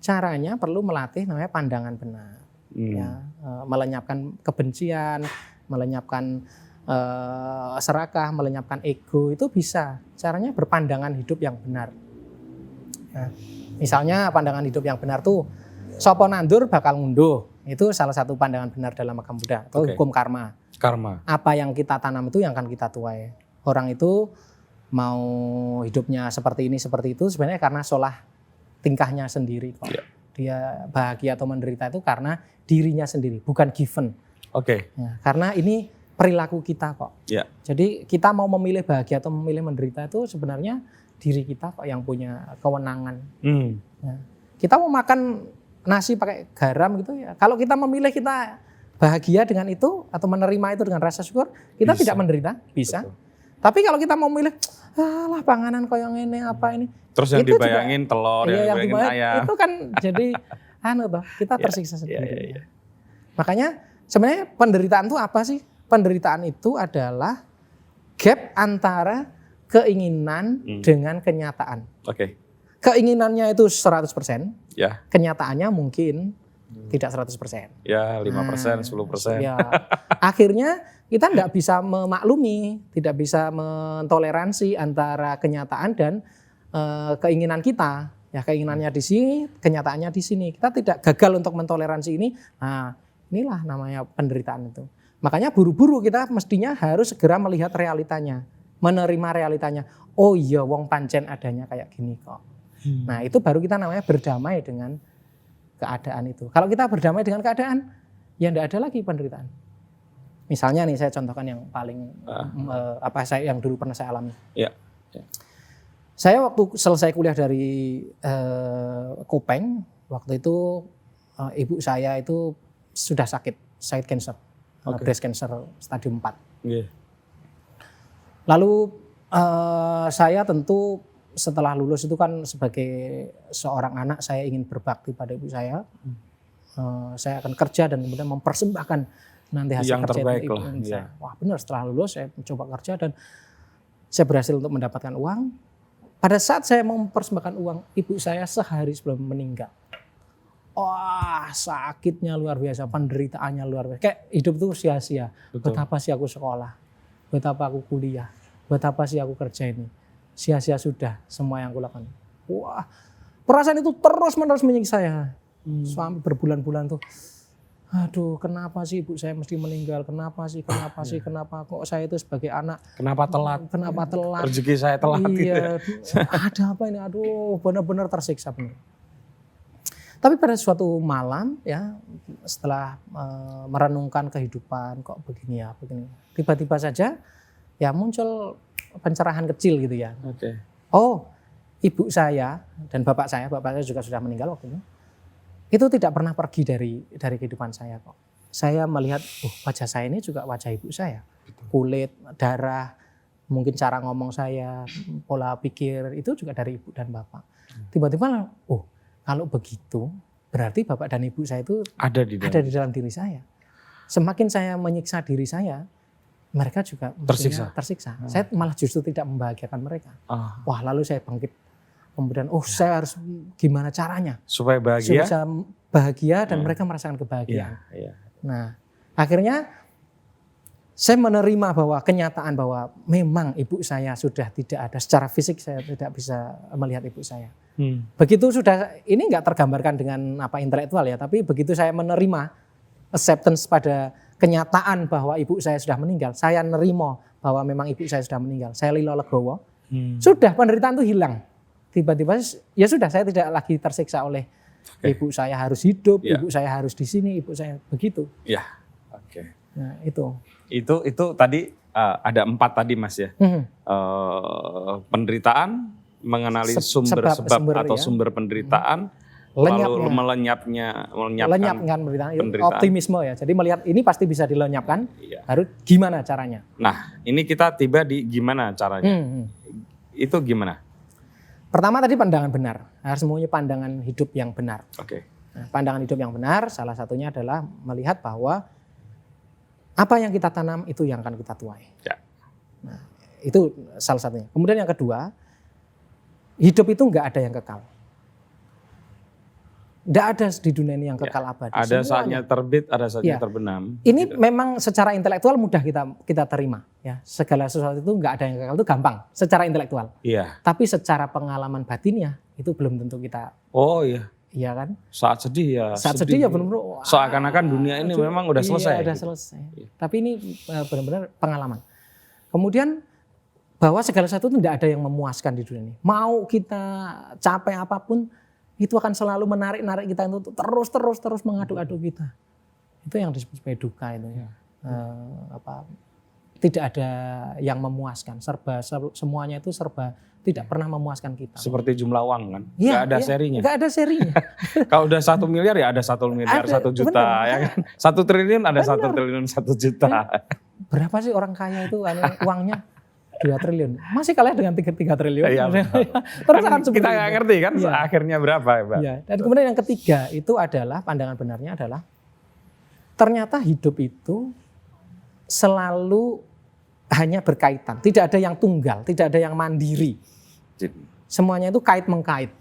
Caranya perlu melatih namanya pandangan benar. Ya, melenyapkan kebencian, melenyapkan serakah, melenyapkan ego itu bisa. Caranya berpandangan hidup yang benar. Nah, misalnya pandangan hidup yang benar tuh sapa nandur bakal ngunduh. Itu salah satu pandangan benar dalam agama Buddha atau hukum karma. Apa yang kita tanam itu yang akan kita tuai. Orang itu mau hidupnya seperti ini seperti itu sebenarnya karena solah tingkahnya sendiri kok. Dia bahagia atau menderita itu karena dirinya sendiri, bukan given. Ya, karena ini perilaku kita kok. Jadi kita mau memilih bahagia atau memilih menderita itu sebenarnya diri kita kok yang punya kewenangan. Ya. Kita mau makan nasi pakai garam gitu ya. Kalau kita memilih kita bahagia dengan itu atau menerima itu dengan rasa syukur, kita tidak menderita, bisa. Betul. Tapi kalau kita mau milih, lah panganan koyong ini apa ini. Terus yang dibayangin juga, telur, yang dibayangin ayam. Itu kan jadi kita tersiksa sendiri. Makanya sebenarnya penderitaan itu apa sih? Penderitaan itu adalah gap antara keinginan dengan kenyataan. Keinginannya itu 100%, kenyataannya mungkin tidak 100%. Ya 5%, 10%. Ya. Akhirnya kita tidak bisa memaklumi, tidak bisa mentoleransi antara kenyataan dan keinginan kita. Ya keinginannya di sini, kenyataannya di sini. Kita tidak gagal untuk mentoleransi ini. Nah, inilah namanya penderitaan itu. Makanya buru-buru kita mestinya harus segera melihat realitanya, menerima realitanya. Oh iya, wong pancen adanya kayak gini kok. Nah, itu baru kita namanya berdamai dengan keadaan itu. Kalau kita berdamai dengan keadaan, ya tidak ada lagi penderitaan. Misalnya nih saya contohkan yang paling yang dulu pernah saya alami. Saya waktu selesai kuliah dari Kopeng, waktu itu ibu saya itu sudah sakit cancer, breast cancer stadium 4. Lalu saya tentu setelah lulus itu kan sebagai seorang anak saya ingin berbakti pada ibu saya. Saya akan kerja dan kemudian mempersembahkan nanti hasil yang kerja terbaik itu lah. Saya. Wah benar, setelah lulus saya mencoba kerja dan saya berhasil untuk mendapatkan uang. Pada saat saya mempersembahkan uang, ibu saya sehari sebelum meninggal. Wah sakitnya luar biasa, penderitaannya luar biasa. Kayak hidup itu sia-sia. Betapa sih aku sekolah, betapa aku kuliah, betapa sih aku kerja ini. Sia-sia sudah semua yang aku lakukan. Wah perasaan itu terus-menerus menyiksa saya. Sampai berbulan-bulan tuh. Aduh, kenapa sih ibu saya mesti meninggal? Kenapa kok saya itu sebagai anak? Kenapa telat? Rezeki saya telat. Iya, ada apa ini? Aduh, benar-benar tersiksa benar. Tapi pada suatu malam ya, setelah merenungkan kehidupan kok begini. Tiba-tiba saja ya muncul pencerahan kecil gitu ya. Oh, ibu saya dan bapak saya juga sudah meninggal waktu itu tidak pernah pergi dari kehidupan saya kok. Saya melihat wajah saya ini juga wajah ibu saya. Kulit, darah, mungkin cara ngomong saya, pola pikir itu juga dari ibu dan bapak. Tiba-tiba kalau begitu berarti bapak dan ibu saya itu ada di dalam diri saya. Semakin saya menyiksa diri saya, mereka juga tersiksa. Saya malah justru tidak membahagiakan mereka. Wah lalu saya bangkit. Kemudian saya harus gimana caranya supaya bahagia, bisa bahagia dan mereka merasakan kebahagiaan. Nah akhirnya saya menerima bahwa kenyataan bahwa memang ibu saya sudah tidak ada, secara fisik saya tidak bisa melihat ibu saya. Begitu sudah, ini nggak tergambarkan dengan apa intelektual ya, tapi begitu saya menerima acceptance pada kenyataan bahwa ibu saya sudah meninggal, saya nerimo bahwa memang ibu saya sudah meninggal, saya lilo legowo, sudah penderitaan itu hilang. Tiba-tiba ya sudah, saya tidak lagi tersiksa oleh ibu saya harus hidup, ibu saya harus di sini, ibu saya begitu. Ya, oke. Nah itu tadi ada 4 tadi Mas ya. Penderitaan, mengenali sumber atau sumber penderitaan, lalu melenyapkan penderitaan. Optimisme ya. Jadi melihat ini pasti bisa dilenyapkan, harus gimana caranya? Nah, ini kita tiba di gimana caranya. Itu gimana? Pertama tadi pandangan benar, harus mempunyai pandangan hidup yang benar. Nah, pandangan hidup yang benar salah satunya adalah melihat bahwa apa yang kita tanam itu yang akan kita tuai. Nah, itu salah satunya. Kemudian yang kedua, hidup itu nggak ada yang kekal. Nggak ada di dunia ini yang kekal abadi. Ada saatnya terbit, ada saatnya terbenam. Ini gitu. Memang secara intelektual mudah kita terima. Ya, segala sesuatu itu nggak ada yang kekal itu gampang secara intelektual. Tapi secara pengalaman batinnya itu belum tentu kita. Iya kan? Saat sedih ya. Saat sedih ya benar-benar. Seakan-akan dunia ini memang udah selesai. Udah selesai. Tapi ini benar-benar pengalaman. Kemudian bahwa segala sesuatu itu tidak ada yang memuaskan di dunia ini. Mau kita capai apapun, itu akan selalu menarik kita itu terus mengadu-adu kita. Itu yang disebut sebagai duka itu. Tidak ada yang memuaskan. Semuanya itu serba tidak pernah memuaskan kita. Seperti jumlah uang kan, nggak ada serinya. Nggak ada serinya. Kalau udah 1 miliar ya ada 1 miliar, 1 juta, ya kan. 1 triliun ada 1 triliun 1 juta. Berapa sih orang kaya itu uangnya? 2 triliun. Masih kalah dengan 3 triliun. Terus kan kita nggak ngerti kan akhirnya berapa ya Pak. Dan kemudian yang ketiga itu adalah pandangan benarnya adalah ternyata hidup itu selalu hanya berkaitan. Tidak ada yang tunggal, tidak ada yang mandiri. Semuanya itu kait-mengkait.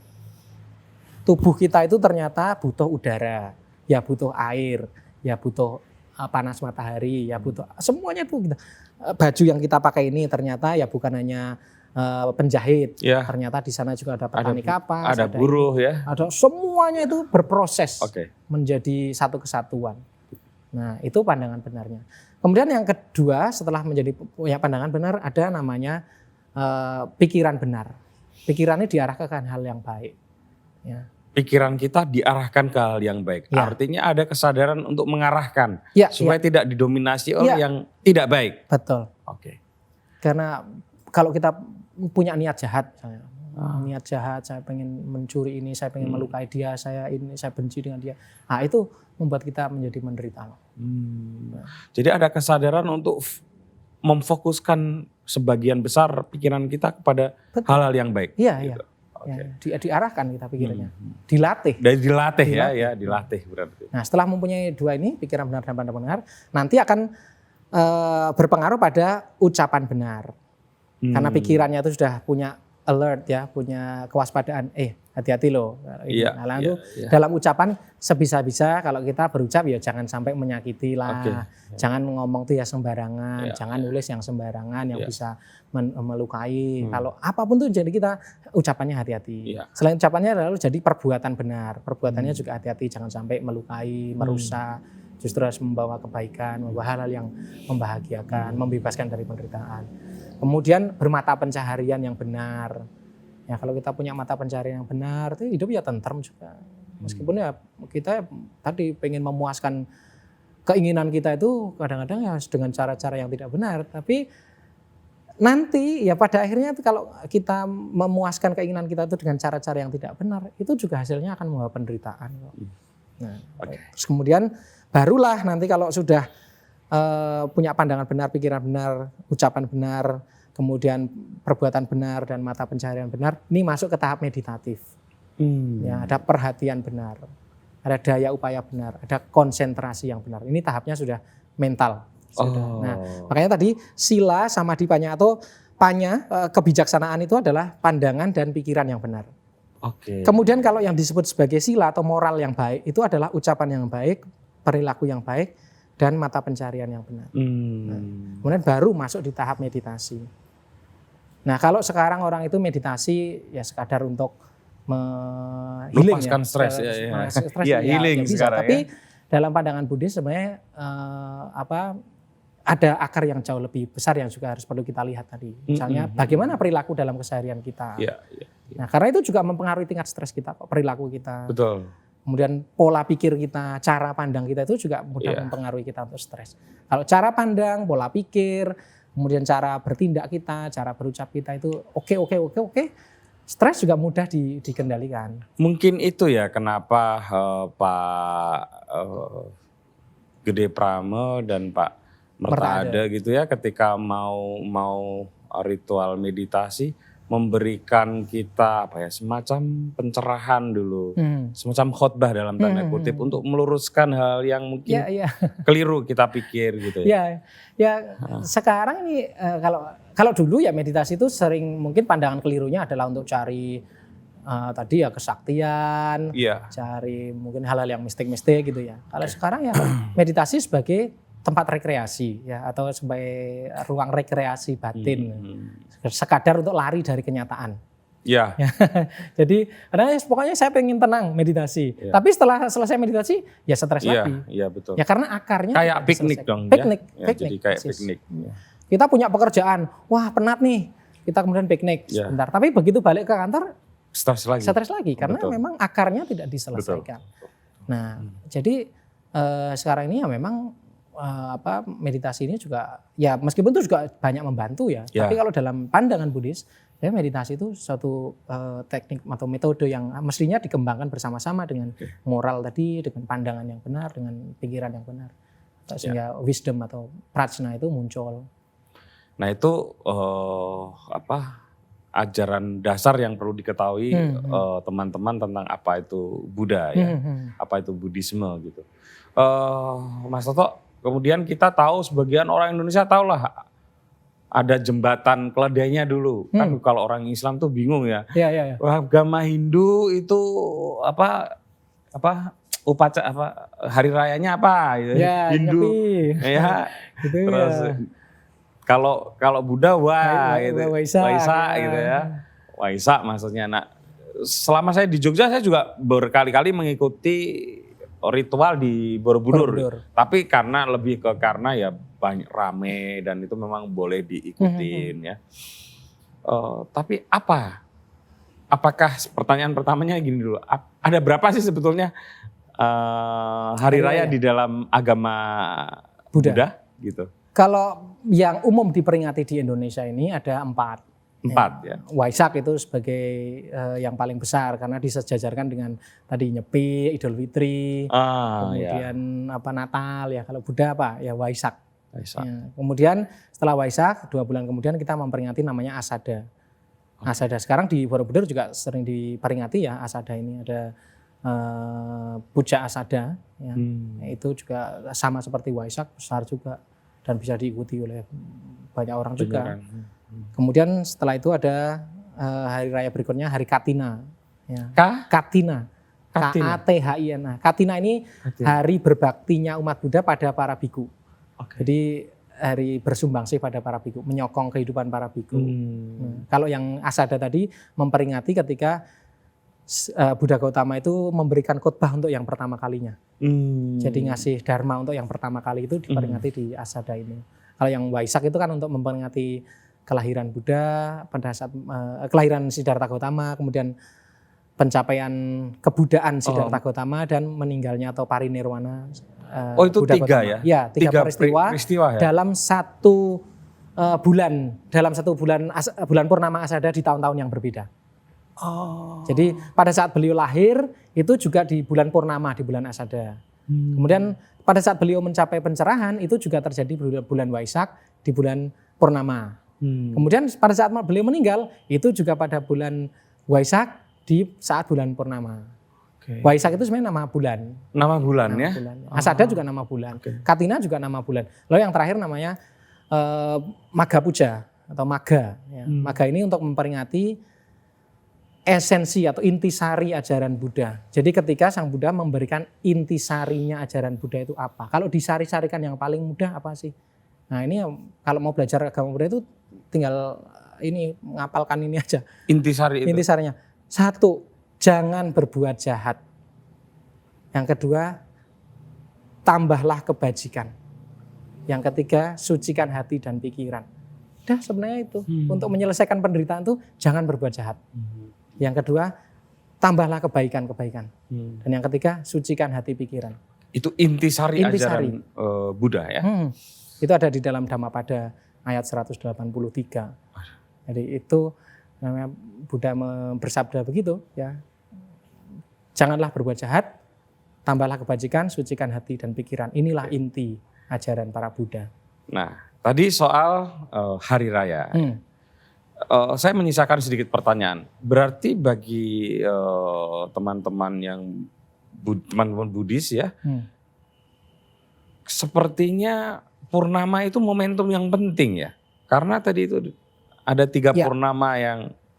Tubuh kita itu ternyata butuh udara, ya butuh air, ya butuh panas matahari, ya butuh semuanya itu kita. Baju yang kita pakai ini ternyata ya bukan hanya penjahit, ternyata di sana juga ada petani kapas, ada buruh ada semuanya itu berproses menjadi satu kesatuan. Nah itu pandangan benarnya. Kemudian yang kedua setelah menjadi punya pandangan benar ada namanya pikiran benar. Pikirannya diarahkan ke hal yang baik. Ya. Pikiran kita diarahkan ke hal yang baik. Artinya ada kesadaran untuk mengarahkan supaya tidak didominasi oleh yang tidak baik. Betul. Karena kalau kita punya niat jahat, niat jahat, saya pengen mencuri ini, saya pengen melukai dia, saya benci dengan dia. Nah itu membuat kita menjadi menderita. Jadi ada kesadaran untuk memfokuskan sebagian besar pikiran kita kepada hal-hal yang baik. Iya. Diarahkan kita pikirannya, dilatih. Dilatih berarti. Nah setelah mempunyai 2 ini, pikiran benar dan pandangan benar, nanti akan berpengaruh pada ucapan benar. Karena pikirannya itu sudah punya alert ya, punya kewaspadaan. Hati-hati loh. Lalu dalam ucapan sebisa-bisa kalau kita berucap ya jangan sampai menyakiti lah. Jangan ngomong tuh ya sembarangan, jangan nulis yang sembarangan yang bisa melukai. Kalau apapun tuh jadi kita ucapannya hati-hati. Selain ucapannya lalu jadi perbuatan benar. Perbuatannya juga hati-hati, jangan sampai melukai, merusak. Justru harus membawa kebaikan, membawa hal-hal yang membahagiakan, membebaskan dari penderitaan. Kemudian bermata pencaharian yang benar. Ya kalau kita punya mata pencaharian yang benar, itu hidup ya tentrem juga. Meskipun ya kita tadi pengen memuaskan keinginan kita itu kadang-kadang ya dengan cara-cara yang tidak benar. Tapi nanti ya pada akhirnya kalau kita memuaskan keinginan kita itu dengan cara-cara yang tidak benar, itu juga hasilnya akan membawa penderitaan. Nah, terus kemudian barulah nanti kalau sudah punya pandangan benar, pikiran benar, ucapan benar, kemudian perbuatan benar dan mata pencaharian benar, ini masuk ke tahap meditatif. Ya, ada perhatian benar, ada daya upaya benar, ada konsentrasi yang benar. Ini tahapnya sudah mental. Nah, makanya tadi sila sama dipanya atau panya kebijaksanaan itu adalah pandangan dan pikiran yang benar. Kemudian kalau yang disebut sebagai sila atau moral yang baik itu adalah ucapan yang baik, perilaku yang baik, dan mata pencarian yang benar. Nah, kemudian baru masuk di tahap meditasi. Nah kalau sekarang orang itu meditasi ya sekadar untuk Lepaskan stres healing bisa. sekarang Tapi dalam pandangan Buddhis sebenarnya ada akar yang jauh lebih besar yang juga harus perlu kita lihat tadi. Misalnya bagaimana perilaku dalam keseharian kita. Nah, karena itu juga mempengaruhi tingkat stres kita, perilaku kita. Betul. Kemudian pola pikir kita, cara pandang kita itu juga mudah mempengaruhi kita untuk stres. Kalau cara pandang, pola pikir, kemudian cara bertindak kita, cara berucap kita itu oke, stres juga mudah dikendalikan. Mungkin itu ya kenapa Pak Gede Prame dan Pak Mertade gitu ya ketika mau ritual meditasi memberikan kita semacam pencerahan dulu, semacam khotbah dalam tanda kutip untuk meluruskan hal yang mungkin keliru kita pikir gitu ya. Sekarang ini kalau dulu ya meditasi itu sering mungkin pandangan kelirunya adalah untuk cari tadi ya kesaktian, cari mungkin hal-hal yang mistik-mistik gitu ya. Kalau sekarang ya meditasi sebagai tempat rekreasi ya atau sebagai ruang rekreasi batin, sekadar untuk lari dari kenyataan. Ya. Jadi pokoknya saya pengen tenang meditasi. Tapi setelah selesai meditasi ya stres lagi. Iya betul. Ya karena akarnya kayak piknik dong. Piknik. Jadi kayak piknik. Kita punya pekerjaan, wah penat nih, kita kemudian piknik sebentar. Tapi begitu balik ke kantor stres lagi karena memang akarnya tidak diselesaikan. Nah jadi sekarang ini ya memang meditasi ini juga ya meskipun itu juga banyak membantu ya. Tapi kalau dalam pandangan Buddhis, ya meditasi itu suatu teknik atau metode yang mestinya dikembangkan bersama-sama dengan moral tadi, dengan pandangan yang benar, dengan pikiran yang benar. Sehingga wisdom atau prajna itu muncul. Nah itu ajaran dasar yang perlu diketahui teman-teman tentang apa itu Buddha ya, apa itu Buddhisme gitu. Mas Toto, kemudian kita tahu sebagian orang Indonesia tahulah ada jembatan keledainya dulu. Kan kalau orang Islam tuh bingung ya. Wah, agama Hindu itu upacara hari rayanya apa gitu. Hindu. Ya. Gitu terus kalau Buddha Waisak gitu ya. Waisak maksudnya. Nah, selama saya di Jogja saya juga berkali-kali mengikuti ritual di Borobudur. Tapi lebih karena ya banyak rame dan itu memang boleh diikutin ya. Tapi apakah pertanyaan pertamanya gini dulu. Ada berapa sih sebetulnya hari raya di dalam agama Buddha gitu? Kalau yang umum diperingati di Indonesia ini ada 4. Ya. Waisak itu sebagai yang paling besar karena disejajarkan dengan tadi Nyepi, Idul Fitri, kemudian Natal ya. Kalau Buddha ya Waisak. Ya. Kemudian setelah Waisak 2 bulan kemudian kita memperingati namanya Asada. Asada sekarang di Borobudur juga sering diperingati ya Asada ini ada Puja Asada. Ya. Itu juga sama seperti Waisak besar juga dan bisa diikuti oleh banyak orang juga. Kemudian setelah itu ada hari raya berikutnya hari Katina. Ya. Katina. K-A-T-H-I-N. Katina ini hari berbaktinya umat Buddha pada para biku. Jadi hari bersumbangsi pada para biku, menyokong kehidupan para biku. Kalau yang Asada tadi memperingati ketika Buddha Gautama itu memberikan khotbah untuk yang pertama kalinya. Jadi ngasih dharma untuk yang pertama kali itu diperingati di Asada ini. Kalau yang Waisak itu kan untuk memperingati kelahiran Buddha, pada saat kelahiran Siddhartha Gautama, kemudian pencapaian kebudaan Siddhartha Gautama dan meninggalnya atau parinirwana. Itu Buddha 3 Gautama. Ya, 3 peristiwa ya? Dalam satu bulan, bulan purnama Asada di tahun-tahun yang berbeda. Jadi pada saat beliau lahir itu juga di bulan purnama, di bulan Asada. Kemudian pada saat beliau mencapai pencerahan itu juga terjadi bulan Waisak di bulan purnama. Kemudian pada saat beliau meninggal itu juga pada bulan Waisak di saat bulan purnama. Waisak itu sebenarnya nama bulan. Nama bulan ya. Asada juga nama bulan. Katina juga nama bulan. Lalu yang terakhir namanya Magha Puja atau Magha. Ya. Magha ini untuk memperingati esensi atau intisari ajaran Buddha. Jadi ketika Sang Buddha memberikan intisarinya ajaran Buddha itu apa? Kalau disari-sarikan yang paling mudah apa sih? Nah ini kalau mau belajar agama Buddha itu tinggal ngapalkan ini aja. Intisarinya. 1, jangan berbuat jahat. Yang kedua, tambahlah kebajikan. Yang ketiga, sucikan hati dan pikiran. Udah sebenarnya itu. Untuk menyelesaikan penderitaan itu jangan berbuat jahat. Yang kedua, tambahlah kebaikan-kebaikan. Dan yang ketiga, sucikan hati pikiran. Itu intisari ajaran Buddha ya? Itu ada di dalam Dhammapada ayat 183. Jadi itu namanya Buddha bersabda begitu ya. Janganlah berbuat jahat, tambahlah kebajikan, sucikan hati dan pikiran. Inilah inti ajaran para Buddha. Nah, tadi soal hari raya. Saya menyisakan sedikit pertanyaan. Berarti bagi teman-teman yang teman-teman Buddhis ya, sepertinya purnama itu momentum yang penting ya. Karena tadi itu ada 3 purnama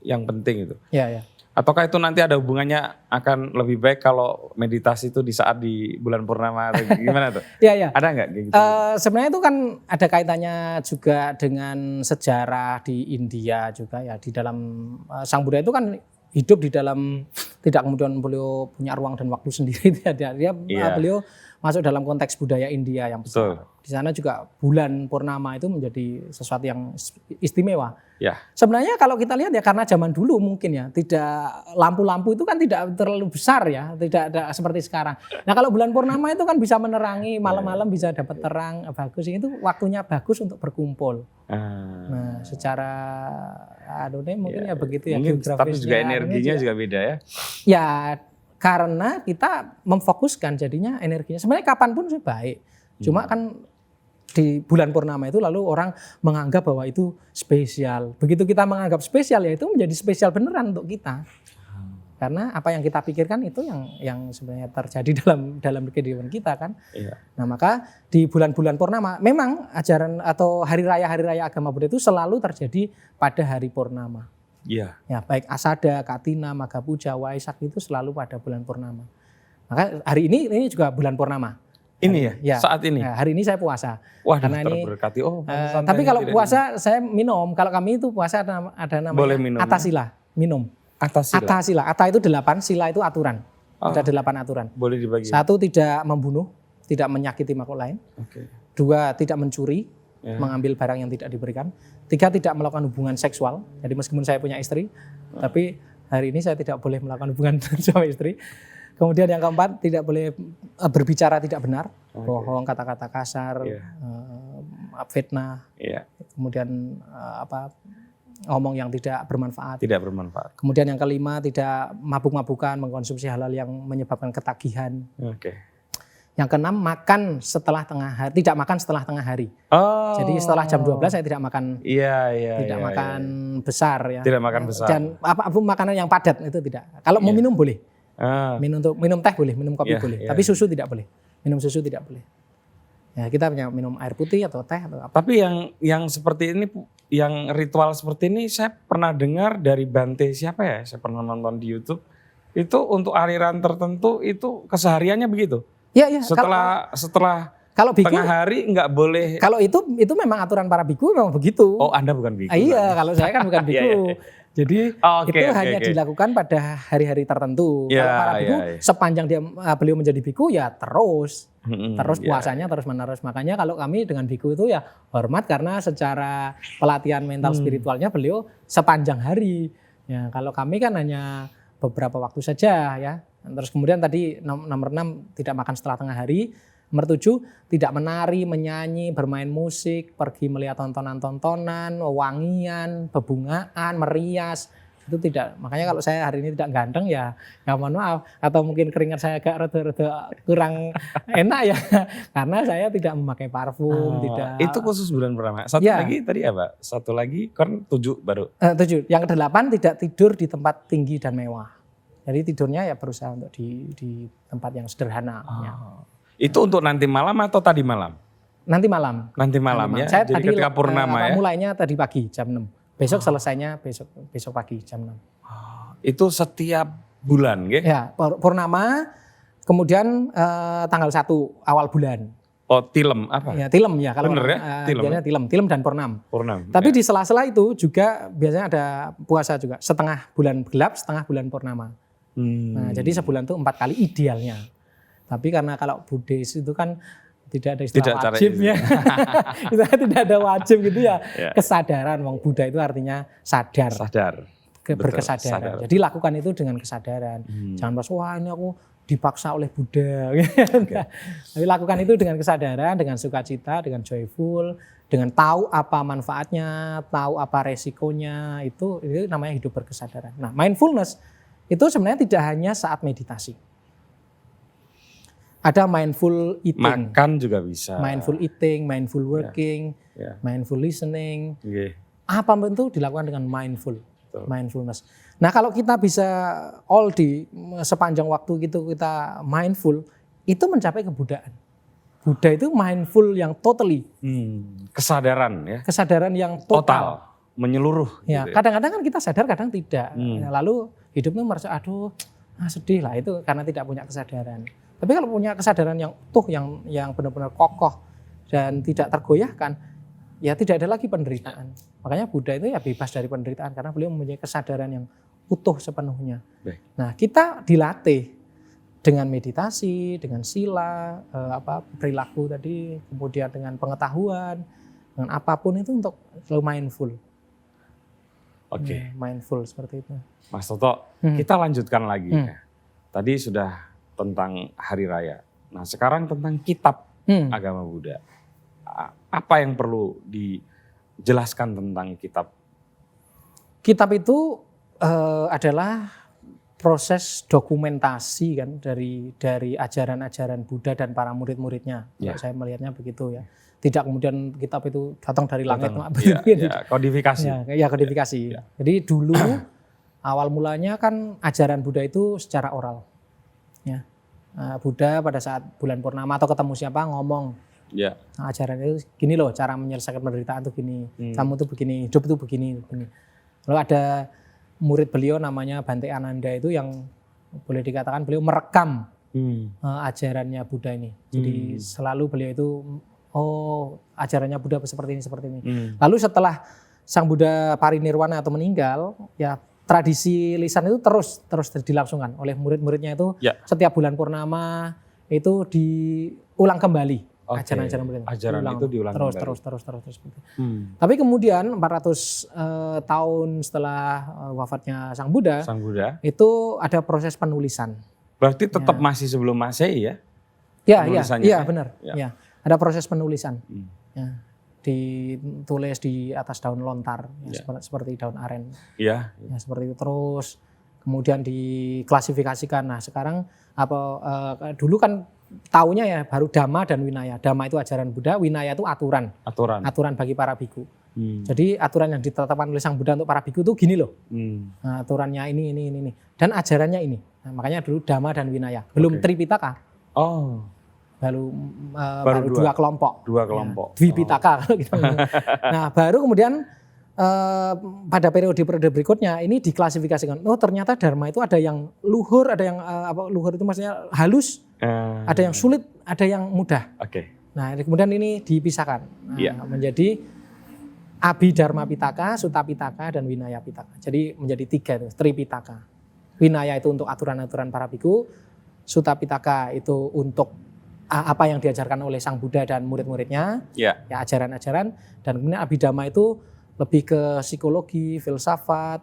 yang penting itu. Ya. Ataukah itu nanti ada hubungannya akan lebih baik kalau meditasi itu di saat di bulan purnama atau gimana tuh? Iya. Ada nggak gitu? Sebenarnya itu kan ada kaitannya juga dengan sejarah di India juga ya. Di dalam Sang Buddha itu kan hidup di dalam, tidak kemudian beliau punya ruang dan waktu sendiri. Beliau masuk dalam konteks budaya India yang besar. Betul. Di sana juga bulan purnama itu menjadi sesuatu yang istimewa. Ya. Sebenarnya kalau kita lihat ya karena zaman dulu mungkin ya tidak, lampu-lampu itu kan tidak terlalu besar ya, tidak ada seperti sekarang. Nah kalau bulan purnama itu kan bisa menerangi, malam-malam bisa dapat terang bagus, itu waktunya bagus untuk berkumpul. Nah secara mungkin ya begitu ya. Mungkin, tapi juga energinya juga beda ya. Ya karena kita memfokuskan jadinya energinya. Sebenarnya kapanpun sih baik. Cuma kan di bulan purnama itu lalu orang menganggap bahwa itu spesial. Begitu kita menganggap spesial ya itu menjadi spesial beneran untuk kita. Karena apa yang kita pikirkan itu yang sebenarnya terjadi dalam kehidupan kita kan. Iya. Nah maka di bulan-bulan purnama memang ajaran atau hari raya agama Buddha itu selalu terjadi pada hari purnama. Iya. Ya baik Asada, Katina, Magha Puja, Waisak itu selalu pada bulan purnama. Maka hari ini juga bulan purnama. Ini ya, saat ini. Ya, hari ini saya puasa. Wah, karena terberkati. Tapi kalau puasa saya minum. Kalau kami itu puasa ada namanya boleh minum. Atasila, minum. Atasila. Ata itu 8, sila itu aturan. Ada 8 aturan. Boleh dibagi. 1, tidak membunuh, tidak menyakiti makhluk lain. 2, tidak mencuri, mengambil barang yang tidak diberikan. 3, tidak melakukan hubungan seksual. Jadi meskipun saya punya istri, tapi hari ini saya tidak boleh melakukan hubungan suami istri. Kemudian yang keempat, tidak boleh berbicara tidak benar, bohong, kata-kata kasar, fitnah. Kemudian ngomong yang tidak bermanfaat. Tidak bermanfaat. Kemudian yang kelima, tidak mabuk-mabukan, mengkonsumsi hal-hal yang menyebabkan ketagihan. Yang keenam, makan setelah tengah hari, tidak makan setelah tengah hari. Jadi setelah jam 12 saya tidak makan. Tidak makan besar ya. Tidak makan besar. Dan apapun makanan yang padat itu tidak. Kalau mau minum boleh. Minum teh boleh, minum kopi boleh, tapi susu tidak boleh. Minum susu tidak boleh. Ya, kita punya minum air putih atau teh atau apa. Tapi yang seperti ini, yang ritual seperti ini saya pernah dengar dari Bante siapa ya? Saya pernah nonton di YouTube. Itu untuk aliran tertentu itu kesehariannya begitu. Iya. Setelah kalau biku, tengah hari nggak boleh. Kalau itu memang aturan para biku memang begitu. Oh, Anda bukan biku. Iya, kalau saya kan bukan biku. Jadi itu hanya dilakukan pada hari-hari tertentu. Kalau para biku sepanjang beliau menjadi biku ya terus puasanya terus menerus. Makanya kalau kami dengan biku itu ya hormat karena secara pelatihan mental spiritualnya beliau sepanjang hari. Ya kalau kami kan hanya beberapa waktu saja ya. Terus kemudian tadi nomor 6 tidak makan setelah tengah hari. Nomor 7, tidak menari, menyanyi, bermain musik, pergi melihat tontonan-tontonan, wangian, bebungaan, merias. Itu tidak. Makanya kalau saya hari ini tidak ganteng ya mohon maaf. Atau mungkin keringat saya agak rada kurang enak ya. Karena saya tidak memakai parfum. Tidak. Itu khusus bulan purnama. Satu lagi tadi apa? Satu lagi kan 7 baru. 7. Yang ke-8 tidak tidur di tempat tinggi dan mewah. Jadi tidurnya ya berusaha untuk di tempat yang sederhana. Ya. Itu untuk nanti malam atau tadi malam? Nanti malam. Nanti malam ya. Saya jadi ketika purnama ya. Mulainya tadi pagi jam 6. Besok selesainya besok pagi jam 6. Itu setiap bulan nggih? Ya, purnama kemudian tanggal 1 awal bulan. Oh, tilem apa? Ya, tilem ya kalau bener ya? Tilem dan purnam. Tapi di sela-sela itu juga biasanya ada puasa juga, setengah bulan gelap, setengah bulan purnama. Nah, jadi sebulan itu 4 kali idealnya. Tapi karena kalau Buddhis itu kan tidak ada istilah wajibnya. Tidak ada wajib gitu ya. Kesadaran, wong Buddha itu artinya sadar. Berkesadaran. Jadi lakukan itu dengan kesadaran. Jangan merasa wah ini aku dipaksa oleh Buddha. Tapi lakukan itu dengan kesadaran, dengan sukacita, dengan joyful, dengan tahu apa manfaatnya, tahu apa resikonya, itu namanya hidup berkesadaran. Nah, mindfulness itu sebenarnya tidak hanya saat meditasi. Ada mindful eating. Makan juga bisa. Mindful eating, mindful working, mindful listening. Apapun itu dilakukan dengan mindfulness. Nah, kalau kita bisa all di sepanjang waktu gitu kita mindful, itu mencapai kebuddhaan. Buddha itu mindful yang totally. Kesadaran ya. Kesadaran yang total. Menyeluruh. Ya, gitu kadang-kadang kan kita sadar, kadang tidak. Lalu hidupnya merasa aduh, sedih lah, itu karena tidak punya kesadaran. Tapi kalau punya kesadaran yang utuh, yang benar-benar kokoh dan tidak tergoyahkan, ya tidak ada lagi penderitaan. Makanya Buddha itu ya bebas dari penderitaan karena beliau mempunyai kesadaran yang utuh sepenuhnya. Nah, kita dilatih dengan meditasi, dengan sila, perilaku tadi, kemudian dengan pengetahuan, dengan apapun itu untuk selalu mindful. Mindful seperti itu. Mas Toto, kita lanjutkan lagi. Tadi sudah tentang hari raya. Nah, sekarang tentang kitab agama Buddha. Apa yang perlu dijelaskan tentang kitab? Kitab itu adalah proses dokumentasi kan dari ajaran-ajaran Buddha dan para murid-muridnya. Saya melihatnya begitu ya. Tidak kemudian kitab itu datang dari langit. Kodifikasi. Kodifikasi. Jadi dulu awal mulanya kan ajaran Buddha itu secara oral. Ya. Buddha pada saat bulan purnama atau ketemu siapa ngomong. Nah, ajaran itu gini loh, cara menyelesaikan penderitaan itu gini. Kamu tuh begini, hidup itu begini. Lalu ada murid beliau namanya Bante Ananda itu yang boleh dikatakan beliau merekam ajarannya Buddha ini. Jadi selalu beliau itu ajarannya Buddha seperti ini. Lalu setelah Sang Buddha parinirwana atau meninggal, ya tradisi lisan itu terus dilangsungkan oleh murid-muridnya itu. Setiap bulan purnama itu diulang kembali. Ajaran-ajaran Buddha. Ajaran itu diulang terus. Tapi kemudian 400 tahun setelah wafatnya Sang Buddha, itu ada proses penulisan. Berarti tetap masih sebelum Masehi ya? Iya benar. Ya. Ada proses penulisan. Ditulis di atas daun lontar, seperti daun aren. Seperti itu terus. Kemudian diklasifikasikan. Nah, sekarang dulu kan taunya ya baru Dhamma dan Vinaya. Dhamma itu ajaran Buddha, Vinaya itu aturan bagi para biku. Jadi aturan yang ditetapkan oleh Sang Buddha untuk para biku itu gini loh. Nah, aturannya ini. Dan ajarannya ini. Nah, makanya dulu Dhamma dan Vinaya. Belum Tripitaka. Baru dua kelompok. Dwipitaka. Nah, baru kemudian pada periode berikutnya ini diklasifikasikan. Ternyata Dharma itu ada yang luhur, ada yang luhur itu maksudnya halus, ada yang sulit, ada yang mudah. Nah, kemudian ini dipisahkan menjadi Abhidharma Pitaka, Sutta Pitaka, dan Vinaya Pitaka. Jadi menjadi 3 itu, Tripitaka. Vinaya itu untuk aturan-aturan para biku, Sutta Pitaka itu untuk apa yang diajarkan oleh Sang Buddha dan murid-muridnya, ya ajaran-ajaran, dan kemudian Abhidhamma itu lebih ke psikologi, filsafat,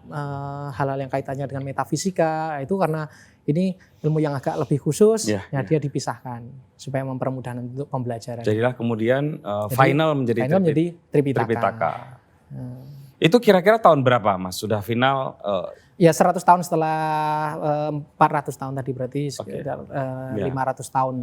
hal-hal yang kaitannya dengan metafisika. Itu karena ini ilmu yang agak lebih khusus, dia dipisahkan supaya mempermudah untuk pembelajaran. Jadilah kemudian final menjadi Tripitaka. Itu kira-kira tahun berapa, Mas? Sudah final? Ya 100 tahun setelah 400 tahun tadi, berarti sekitar 500 tahun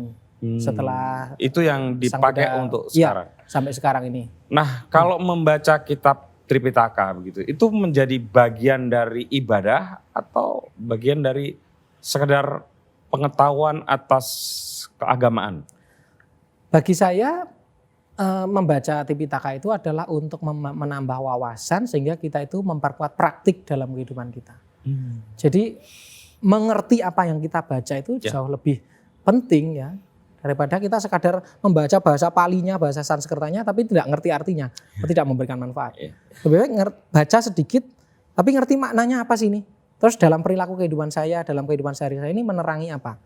setelah itu yang dipakai untuk sekarang. Sampai sekarang ini. Nah, kalau membaca kitab Tripitaka begitu, itu menjadi bagian dari ibadah atau bagian dari sekedar pengetahuan atas keagamaan? Bagi saya membaca Tripitaka itu adalah untuk menambah wawasan sehingga kita itu memperkuat praktik dalam kehidupan kita. Jadi mengerti apa yang kita baca itu jauh lebih penting ya daripada kita sekadar membaca bahasa Palinya, bahasa Sanskertanya tapi tidak ngerti artinya, tidak memberikan manfaat. Lebih baik baca sedikit tapi ngerti maknanya apa sih ini. Terus dalam perilaku kehidupan saya, dalam kehidupan sehari-hari ini menerangi apa?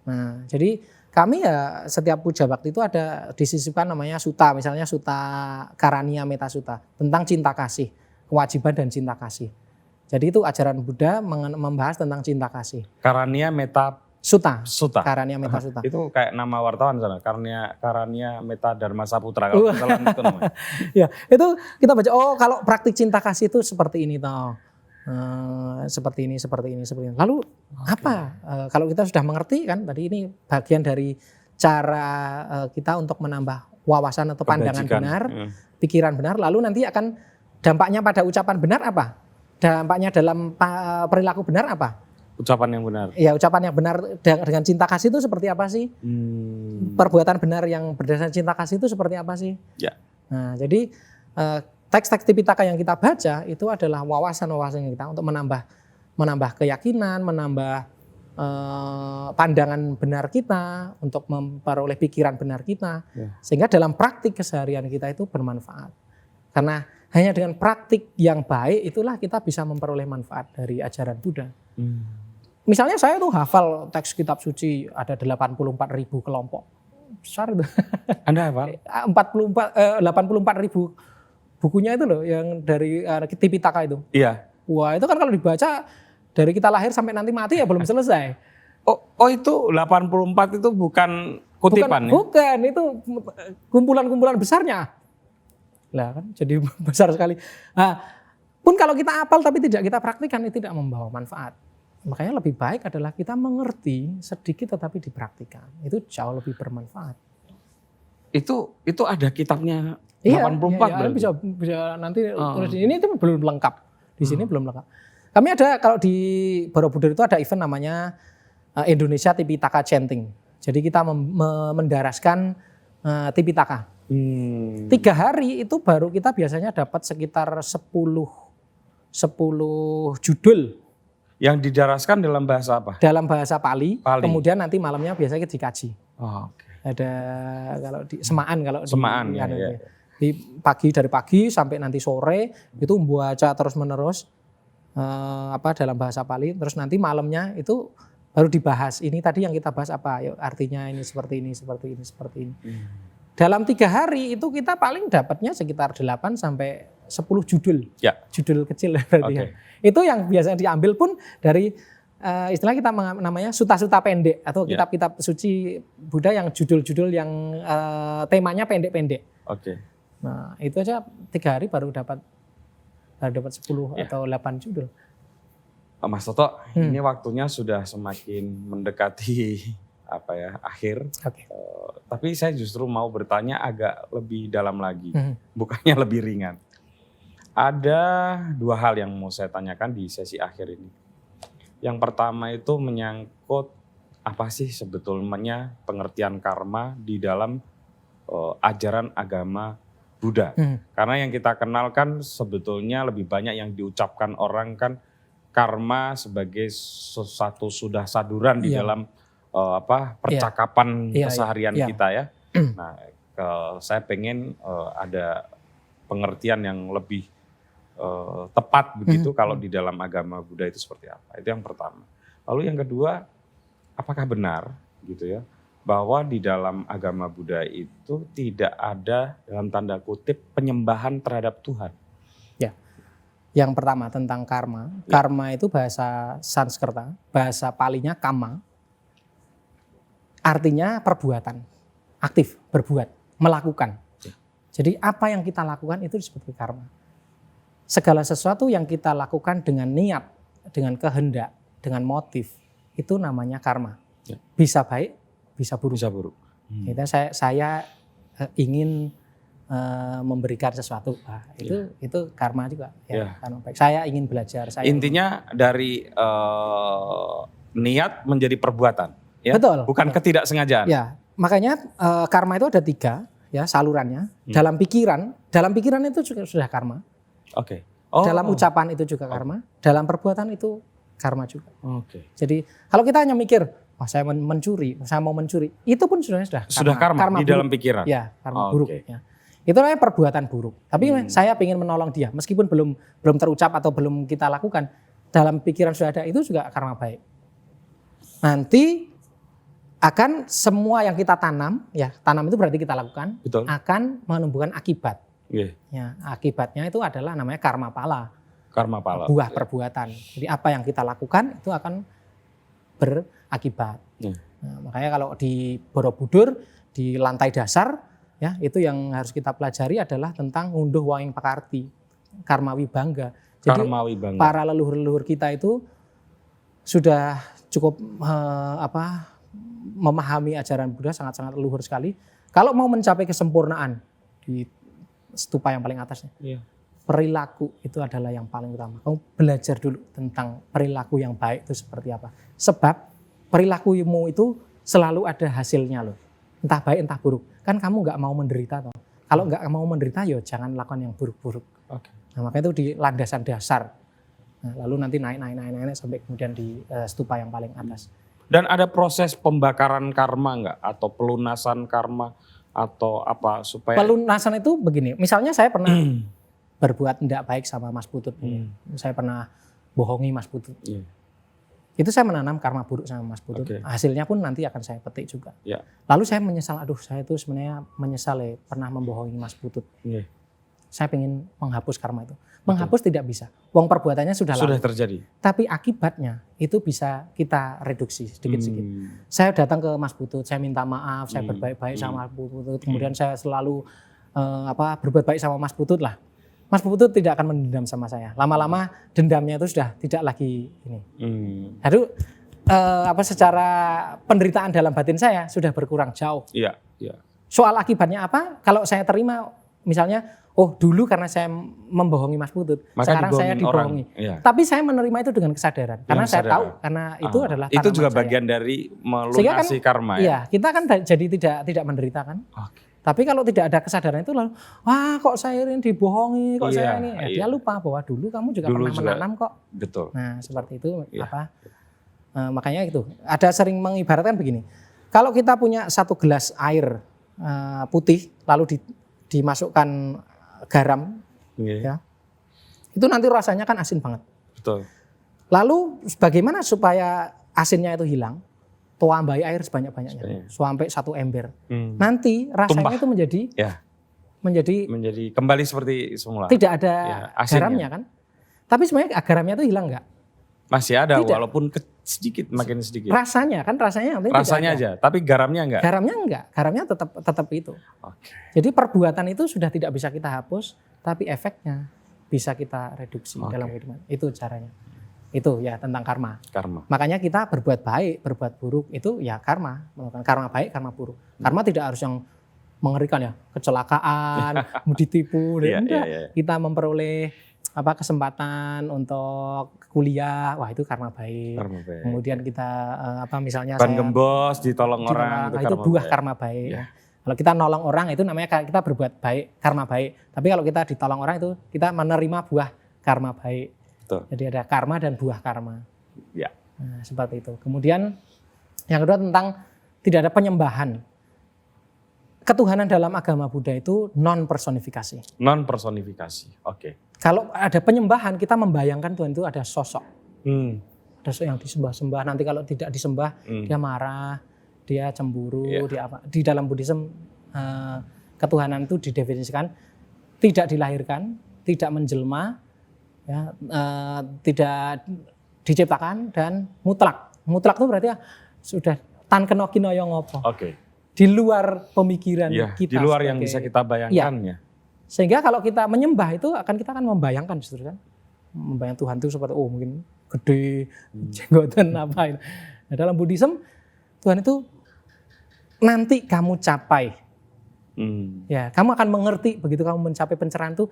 Nah, jadi kami ya setiap puja bakti itu ada disisipkan namanya suta, misalnya suta Karania Meta Suta tentang cinta kasih, kewajiban dan cinta kasih. Jadi itu ajaran Buddha membahas tentang cinta kasih. Karania Meta Suta. Suta. Karania Meta Suta. Itu kayak nama wartawan sana. Karania Meta Dharma Saputra kalau salah itu namanya. Ya, itu kita baca kalau praktik cinta kasih itu seperti ini toh. Seperti ini. Lalu apa? Kalau kita sudah mengerti kan tadi ini bagian dari cara kita untuk menambah wawasan atau pandangan benar, pikiran benar. Lalu nanti akan dampaknya pada ucapan benar apa? Dampaknya dalam perilaku benar apa? Ucapan yang benar. Ya, ucapan yang benar dengan cinta kasih itu seperti apa sih? Perbuatan benar yang berdasarkan cinta kasih itu seperti apa sih? Ya. Nah, jadi teks-teks Tipitaka yang kita baca itu adalah wawasan-wawasan kita untuk menambah keyakinan, menambah pandangan benar kita, untuk memperoleh pikiran benar kita, sehingga dalam praktik keseharian kita itu bermanfaat. Karena hanya dengan praktik yang baik itulah kita bisa memperoleh manfaat dari ajaran Buddha. Misalnya saya tuh hafal teks kitab suci ada 84.000 kelompok. Besar itu. Anda hafal? 84.000 bukunya itu loh yang dari Tipitaka itu. Iya. Wah, itu kan kalau dibaca dari kita lahir sampai nanti mati ya belum selesai. Oh itu 84 itu bukan kutipan bukan, itu kumpulan-kumpulan besarnya. Lah kan jadi besar sekali. Nah, pun kalau kita hafal tapi tidak kita praktikkan itu tidak membawa manfaat. Makanya lebih baik adalah kita mengerti sedikit tetapi dipraktikkan. Itu jauh lebih bermanfaat. Itu ada kitabnya 84 berarti. Bisa nanti tulis di ini itu belum lengkap. Di sini belum lengkap. Kami ada kalau di Borobudur itu ada event namanya Indonesia Tipitaka Chanting. Jadi kita mendaraskan Tipitaka. 3 hari itu baru kita biasanya dapat sekitar 10 judul. Yang didaraskan dalam bahasa apa? Dalam bahasa Pali. Kemudian nanti malamnya biasanya dikaji. Ada kalau di Semaan di dari pagi sampai nanti sore itu membaca terus menerus dalam bahasa Pali. Terus nanti malamnya itu baru dibahas. Ini tadi yang kita bahas apa? Yuk, artinya ini seperti ini. Dalam 3 hari itu kita paling dapatnya sekitar 8 sampai 10 judul. Ya. Judul kecil berarti ya. Itu yang biasanya diambil pun dari istilah kita namanya suta-suta pendek atau kitab-kitab suci Buddha yang judul-judul yang temanya pendek-pendek. Nah, itu aja 3 hari baru dapat 10 atau 8 judul. Mas Toto, ini waktunya sudah semakin mendekati akhir. Tapi saya justru mau bertanya agak lebih dalam lagi, bukannya lebih ringan. Ada 2 hal yang mau saya tanyakan di sesi akhir ini. Yang pertama itu menyangkut apa sih sebetulnya pengertian karma di dalam ajaran agama Buddha. Karena yang kita kenal kan sebetulnya lebih banyak yang diucapkan orang kan karma sebagai sesuatu sudah saduran di dalam percakapan keseharian kita ya. Nah, saya pengen ada pengertian yang lebih tepat begitu kalau di dalam agama Buddha itu seperti apa. Itu yang pertama. Lalu yang kedua, apakah benar gitu ya bahwa di dalam agama Buddha itu tidak ada dalam tanda kutip penyembahan terhadap Tuhan? Ya. Yang pertama tentang karma. Karma itu bahasa Sanskerta, bahasa Palinya kama. Artinya perbuatan, aktif, berbuat, melakukan. Jadi apa yang kita lakukan itu disebut karma. Segala sesuatu yang kita lakukan dengan niat, dengan kehendak, dengan motif, itu namanya karma. Bisa baik, bisa buruk. Saya ingin memberikan sesuatu, itu karma juga. Karma baik. Saya ingin belajar. Intinya dari niat menjadi perbuatan. Ya? Betul. Bukan ketidaksengajaan. Ya, makanya karma itu ada 3 ya salurannya. Dalam pikiran itu juga sudah karma. Dalam ucapan itu juga karma. Dalam perbuatan itu karma juga. Jadi kalau kita hanya mikir, saya mencuri, saya mau mencuri, itu pun sudah karma di dalam pikiran. Ya, karma buruk. Ya. Itu namanya perbuatan buruk. Tapi saya ingin menolong dia, meskipun belum terucap atau belum kita lakukan, dalam pikiran sudah ada itu juga karma baik. Nanti akan semua yang kita tanam, ya tanam itu berarti kita lakukan, Betul. akan menumbuhkan akibat. Yeah. Ya, akibatnya itu adalah namanya karma pala, Karma pala. buah perbuatan. Jadi apa yang kita lakukan itu akan berakibat. Yeah. Nah, makanya kalau di Borobudur di lantai dasar, ya itu yang harus kita pelajari adalah tentang ngunduh wanging pakarti, karma wibangga. Jadi Karma wibangga. para leluhur-leluhur kita itu sudah cukup memahami ajaran Buddha, sangat-sangat leluhur sekali. Kalau mau mencapai kesempurnaan di stupa yang paling atasnya, perilaku itu adalah yang paling utama. Kamu belajar dulu tentang perilaku yang baik itu seperti apa. Sebab perilakumu itu selalu ada hasilnya loh. Entah baik entah buruk. Kan kamu nggak mau menderita toh. Kalau nggak mau menderita ya jangan lakukan yang buruk-buruk. Okay. Nah, makanya itu di landasan dasar. Nah, lalu nanti naik sampai kemudian di stupa yang paling atas. Dan ada proses pembakaran karma nggak? Atau pelunasan karma? Atau apa supaya... Pelunasan itu begini, misalnya saya pernah berbuat tidak baik sama Mas Putut. Saya pernah bohongi Mas Putut. Yeah. Itu saya menanam karma buruk sama Mas Putut. Okay. Hasilnya pun nanti akan saya petik juga. Yeah. Lalu saya menyesal, aduh saya itu sebenarnya menyesal ya pernah membohongi Mas Putut. Yeah. Saya ingin menghapus karma itu. Menghapus tidak bisa. Wong perbuatannya sudah terjadi. Tapi akibatnya itu bisa kita reduksi sedikit-sedikit. Saya datang ke Mas Putut, saya minta maaf, saya berbaik-baik sama Mas Putut. Kemudian saya selalu berbuat baik sama Mas Putut lah. Mas Putut tidak akan mendendam sama saya. Lama-lama dendamnya itu sudah tidak lagi ini. Lalu secara penderitaan dalam batin saya sudah berkurang jauh. Iya, iya. Soal akibatnya apa? Kalau saya terima misalnya, oh dulu karena saya membohongi Mas Putut, maka sekarang saya dibohongi. Iya. Tapi saya menerima itu dengan kesadaran. Karena saya tahu, karena itu adalah tanaman itu juga saya. bagian dari melunasi karma ya? Iya, kita kan jadi tidak menderita kan. Okay. Tapi kalau tidak ada kesadaran itu lalu, wah kok saya ini dibohongi, kok saya ini. Dia lupa bahwa dulu kamu juga pernah menanam kok. Betul. Nah seperti itu makanya itu. Ada sering mengibaratkan begini, kalau kita punya satu gelas air putih lalu dimasukkan garam, ya, itu nanti rasanya kan asin banget. Betul. Lalu bagaimana supaya asinnya itu hilang? Tuambai air sebanyak-banyaknya, sampai 1 ember. Nanti rasanya itu menjadi kembali seperti semula. Tidak ada garamnya kan? Tapi sebenarnya garamnya itu hilang nggak? Masih ada, walaupun makin sedikit. Rasanya aja, tapi garamnya enggak. Garamnya tetap itu. Okay. Jadi perbuatan itu sudah tidak bisa kita hapus, tapi efeknya bisa kita reduksi dalam kehidupan. Itu caranya. Itu ya tentang karma. Makanya kita berbuat baik, berbuat buruk itu ya karma. Melakukan karma baik, karma buruk. Karma tidak harus yang mengerikan ya, kecelakaan, ditipu. Kita memperoleh kesempatan untuk kuliah, wah itu karma baik. Kemudian kita misalnya ban gembos ditolong orang itu buah karma baik. Ya. Kalau kita nolong orang itu namanya kita berbuat baik, karma baik. Tapi kalau kita ditolong orang itu kita menerima buah karma baik. Betul. Jadi ada karma dan buah karma. Ya. Nah, seperti itu. Kemudian yang kedua tentang tidak ada penyembahan. Ketuhanan dalam agama Buddha itu non personifikasi. Non personifikasi. Oke. Kalau ada penyembahan kita membayangkan Tuhan itu ada sosok. Ada sosok yang disembah-sembah. Nanti kalau tidak disembah dia marah, dia cemburu, dia apa? Di dalam Buddhism ketuhanan itu didefinisikan tidak dilahirkan, tidak menjelma, ya, tidak diciptakan dan mutlak. Mutlak itu berarti sudah tan keno kino yo ngopo. Di luar pemikiran kita. Di luar yang bisa kita bayangkan ya. Sehingga kalau kita menyembah itu kita akan membayangkan justru kan. Membayangkan Tuhan itu seperti mungkin gede, jenggotan apa itu. Nah, dalam Buddhism Tuhan itu nanti kamu capai. Ya, kamu akan mengerti begitu kamu mencapai pencerahan itu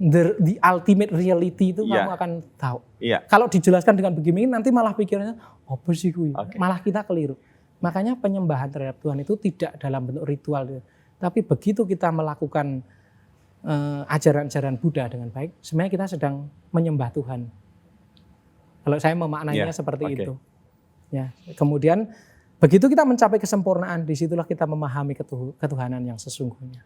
the ultimate reality itu kamu akan tahu. Kalau dijelaskan dengan begini nanti malah pikirannya apa sih kuwi? Malah kita keliru. Makanya penyembahan terhadap Tuhan itu tidak dalam bentuk ritual, tapi begitu kita melakukan ajaran-ajaran Buddha dengan baik, sebenarnya kita sedang menyembah Tuhan. Kalau saya memaknainya seperti itu. Ya, kemudian begitu kita mencapai kesempurnaan, disitulah kita memahami ketuhanan yang sesungguhnya.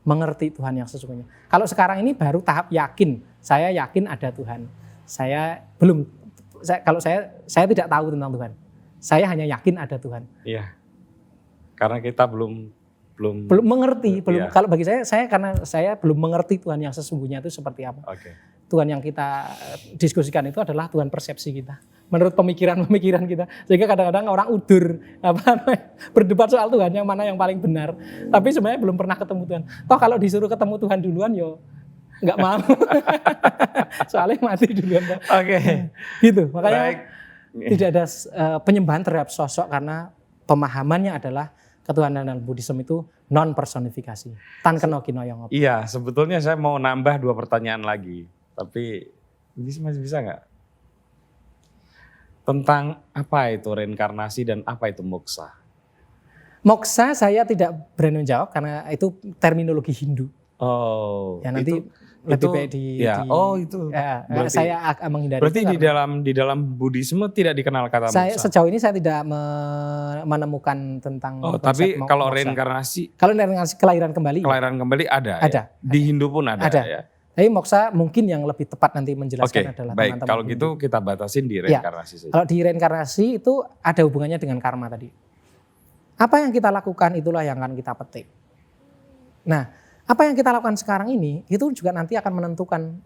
Mengerti Tuhan yang sesungguhnya. Kalau sekarang ini baru tahap yakin, saya yakin ada Tuhan. Kalau saya tidak tahu tentang Tuhan. Saya hanya yakin ada Tuhan. Iya. Karena kita belum mengerti, iya. Kalau bagi karena saya belum mengerti Tuhan yang sesungguhnya itu seperti apa. Oke. Tuhan yang kita diskusikan itu adalah Tuhan persepsi kita. Menurut pemikiran kita. Sehingga kadang-kadang orang berdebat soal Tuhan yang mana yang paling benar. Tapi sebenarnya belum pernah ketemu Tuhan. Toh kalau disuruh ketemu Tuhan duluan yo nggak mau. Soalnya mati duluan. Oke. Gitu. Makanya tidak ada penyembahan terhadap sosok karena pemahamannya adalah ketuhanan dalam Buddhisme itu non personifikasi. Tan keno kinoyong. Iya, sebetulnya saya mau nambah 2 pertanyaan lagi. Tapi ini masih bisa nggak? Tentang apa itu reinkarnasi dan apa itu moksha? Moksha saya tidak berani menjawab karena itu terminologi Hindu. Oh, ya nanti lebih baik saya akan menghindari. Berarti di dalam Buddhisme tidak dikenal kata moksha. Sejauh ini saya tidak menemukan tentang. Oh, tapi kalau reinkarnasi? Kalau reinkarnasi kelahiran kembali. Kelahiran kembali ada. Ada. Ya? Di Hindu pun ada. Ya. Tapi moksha mungkin yang lebih tepat nanti menjelaskan adalah baik. Kalau gitu kita batasin di reinkarnasi saja. Kalau di reinkarnasi itu ada hubungannya dengan karma tadi. Apa yang kita lakukan itulah yang akan kita petik. Nah, apa yang kita lakukan sekarang ini itu juga nanti akan menentukan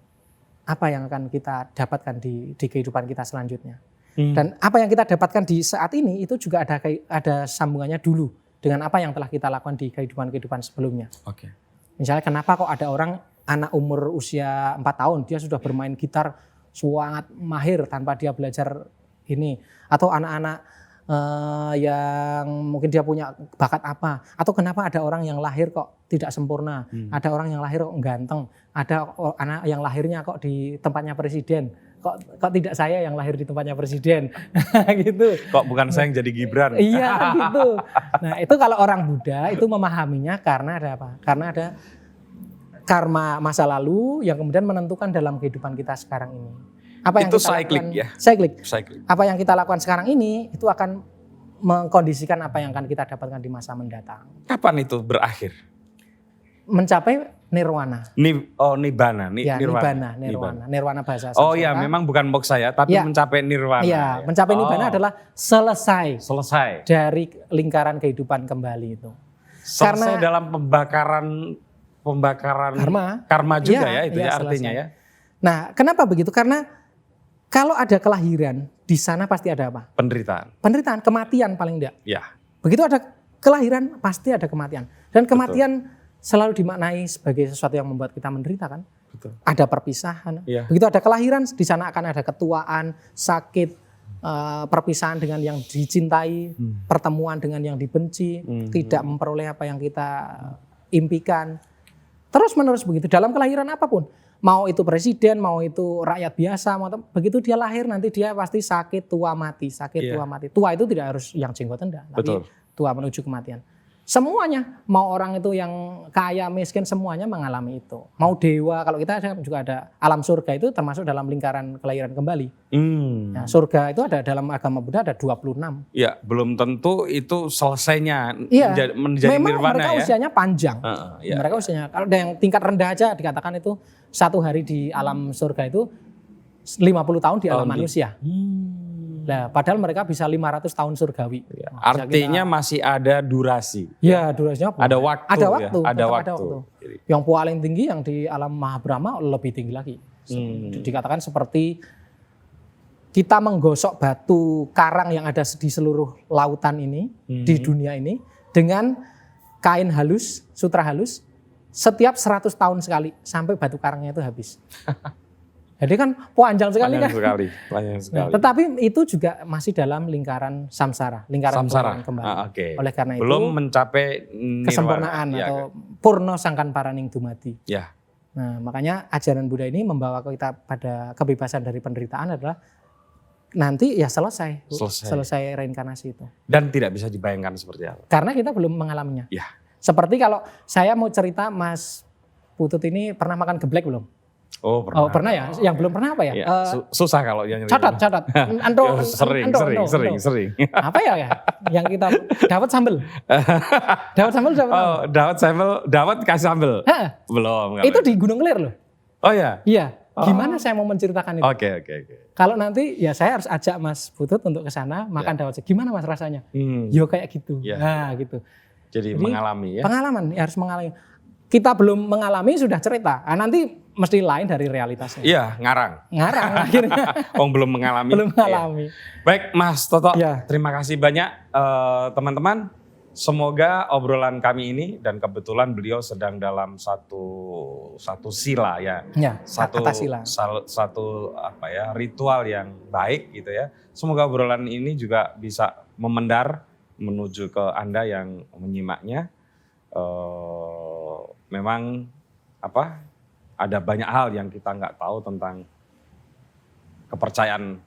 apa yang akan kita dapatkan di kehidupan kita selanjutnya. Dan apa yang kita dapatkan di saat ini itu juga ada sambungannya dulu dengan apa yang telah kita lakukan di kehidupan sebelumnya. Oke. Misalnya kenapa kok ada orang anak umur usia 4 tahun dia sudah bermain gitar sangat mahir tanpa dia belajar ini, atau anak-anak yang mungkin dia punya bakat apa, atau kenapa ada orang yang lahir kok tidak sempurna, ada orang yang lahir kok ganteng, ada anak yang lahirnya kok di tempatnya presiden, kok tidak saya yang lahir di tempatnya presiden, gitu. Kok bukan saya yang jadi Gibran? Iya gitu. Nah itu kalau orang Buddha itu memahaminya karena ada apa? Karena ada karma masa lalu yang kemudian menentukan dalam kehidupan kita sekarang ini. Apa yang itu kita cyclic lakukan, ya? Cyclic. Cyclic. Apa yang kita lakukan sekarang ini itu akan mengkondisikan apa yang akan kita dapatkan di masa mendatang. Kapan itu berakhir? Mencapai nirwana. Nibbana. Nirwana bahasa Sanskerta. Oh iya, memang bukan moksha ya, tapi mencapai nirwana. Iya, mencapai nibbana adalah selesai dari lingkaran kehidupan kembali itu. Selesai dalam pembakaran karma juga ya itu ya artinya selesai. Ya. Nah, kenapa begitu? Karena kalau ada kelahiran, di sana pasti ada apa? Penderitaan, kematian paling enggak. Ya. Begitu ada kelahiran, pasti ada kematian. Dan kematian selalu dimaknai sebagai sesuatu yang membuat kita menderita kan? Betul. Ada perpisahan. Ya. Begitu ada kelahiran, di sana akan ada ketuaan, sakit, perpisahan dengan yang dicintai, pertemuan dengan yang dibenci, tidak memperoleh apa yang kita impikan. Terus menerus begitu dalam kelahiran apapun. Mau itu presiden, mau itu rakyat biasa, begitu dia lahir nanti dia pasti sakit, tua, mati, tua, mati. Tua itu tidak harus yang jenggotan enggak, tapi tua menuju kematian. Semuanya, mau orang itu yang kaya, miskin, semuanya mengalami itu. Mau dewa, kalau kita juga ada alam surga itu termasuk dalam lingkaran kelahiran kembali. Nah, surga itu ada dalam agama Buddha ada 26. Ya, belum tentu itu selesainya menjadi memang nirwana mereka ya. usianya panjang. Mereka usianya, kalau ada yang tingkat rendah aja dikatakan itu 1 hari di alam surga itu 50 tahun di alam manusia. Nah, padahal mereka bisa 500 tahun surgawi. Ya, artinya masih ada durasi. Ya, durasinya ada waktu. Ada waktu. Yang paling tinggi yang di alam Mahabrahma lebih tinggi lagi. Dikatakan seperti kita menggosok batu karang yang ada di seluruh lautan ini, di dunia ini, dengan kain halus, sutra halus, setiap 100 tahun sekali sampai batu karangnya itu habis. Jadi kan panjang sekali kan. Panjang sekali. Nah, tetapi itu juga masih dalam lingkaran samsara, lingkaran kembali. Oleh karena itu belum mencapai kesempurnaan atau purno sangkan paraning dumadi. Ya. Nah, makanya ajaran Buddha ini membawa kita pada kebebasan dari penderitaan adalah nanti ya selesai reinkarnasi itu. Dan tidak bisa dibayangkan seperti apa. Karena kita belum mengalaminya. Ya. Seperti kalau saya mau cerita Mas Putut ini pernah makan geblek belum? Oh pernah ya? Yang belum pernah apa ya? Susah kalau yang catat. Sering. Apa ya? Yang kita dapat sambel. Dapat kasih sambel. Belum. Itu di Gunung Kelir loh. Oh ya? Iya. Gimana saya mau menceritakan itu? Oke. Kalau nanti ya saya harus ajak Mas Putut untuk ke sana makan dawet. Gimana Mas rasanya? Yo kayak gitu. Nah, gitu. Jadi mengalami ya. Pengalaman, ya harus mengalami. Kita belum mengalami sudah cerita. Nah, nanti mesti lain dari realitasnya. Iya, ngarang akhirnya. Belum mengalami. Belum mengalami. Ya. Baik Mas Toto, terima kasih banyak teman-teman. Semoga obrolan kami ini, dan kebetulan beliau sedang dalam satu sila ya, satu apa ya, ritual yang baik gitu ya. Semoga obrolan ini juga bisa memendar menuju ke Anda yang menyimaknya. Memang apa, ada banyak hal yang kita nggak tahu tentang kepercayaan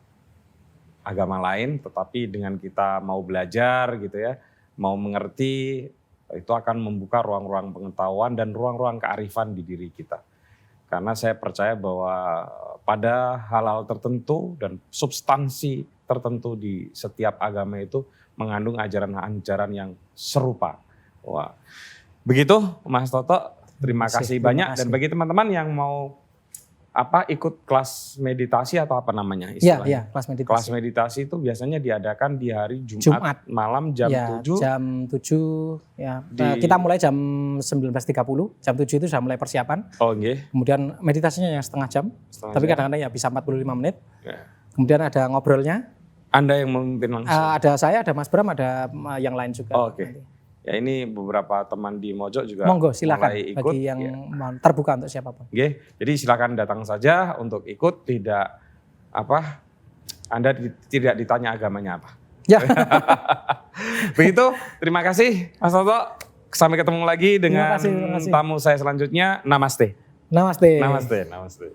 agama lain, tetapi dengan kita mau belajar gitu ya, mau mengerti, itu akan membuka ruang-ruang pengetahuan dan ruang-ruang kearifan di diri kita. Karena saya percaya bahwa pada hal-hal tertentu dan substansi tertentu di setiap agama itu mengandung ajaran-ajaran yang serupa. Wah, begitu Mas Toto, terima kasih banyak. Dan bagi teman-teman yang mau ikut kelas meditasi atau apa namanya istilahnya? Iya, kelas meditasi. Kelas meditasi itu biasanya diadakan di hari Jumat. Malam jam 7. Jam 7 ya. Kita mulai jam 19.30. Jam 7 itu sudah mulai persiapan. Oh, nggih. Kemudian meditasinya yang setengah jam. Tapi kadang-kadang ya bisa 45 menit. Ya. Kemudian ada ngobrolnya. Anda yang memimpin langsung? Ada saya, ada Mas Bram, ada yang lain juga. Oh, oke. Ya ini beberapa teman di Mojok juga monggo silakan mulai ikut. Bagi yang terbuka untuk siapapun. Oke, jadi silakan datang saja untuk ikut, Anda tidak ditanya agamanya apa. Ya. Begitu, terima kasih Mas Toto. Sampai ketemu lagi dengan tamu saya selanjutnya. Namaste. Namaste. Namaste.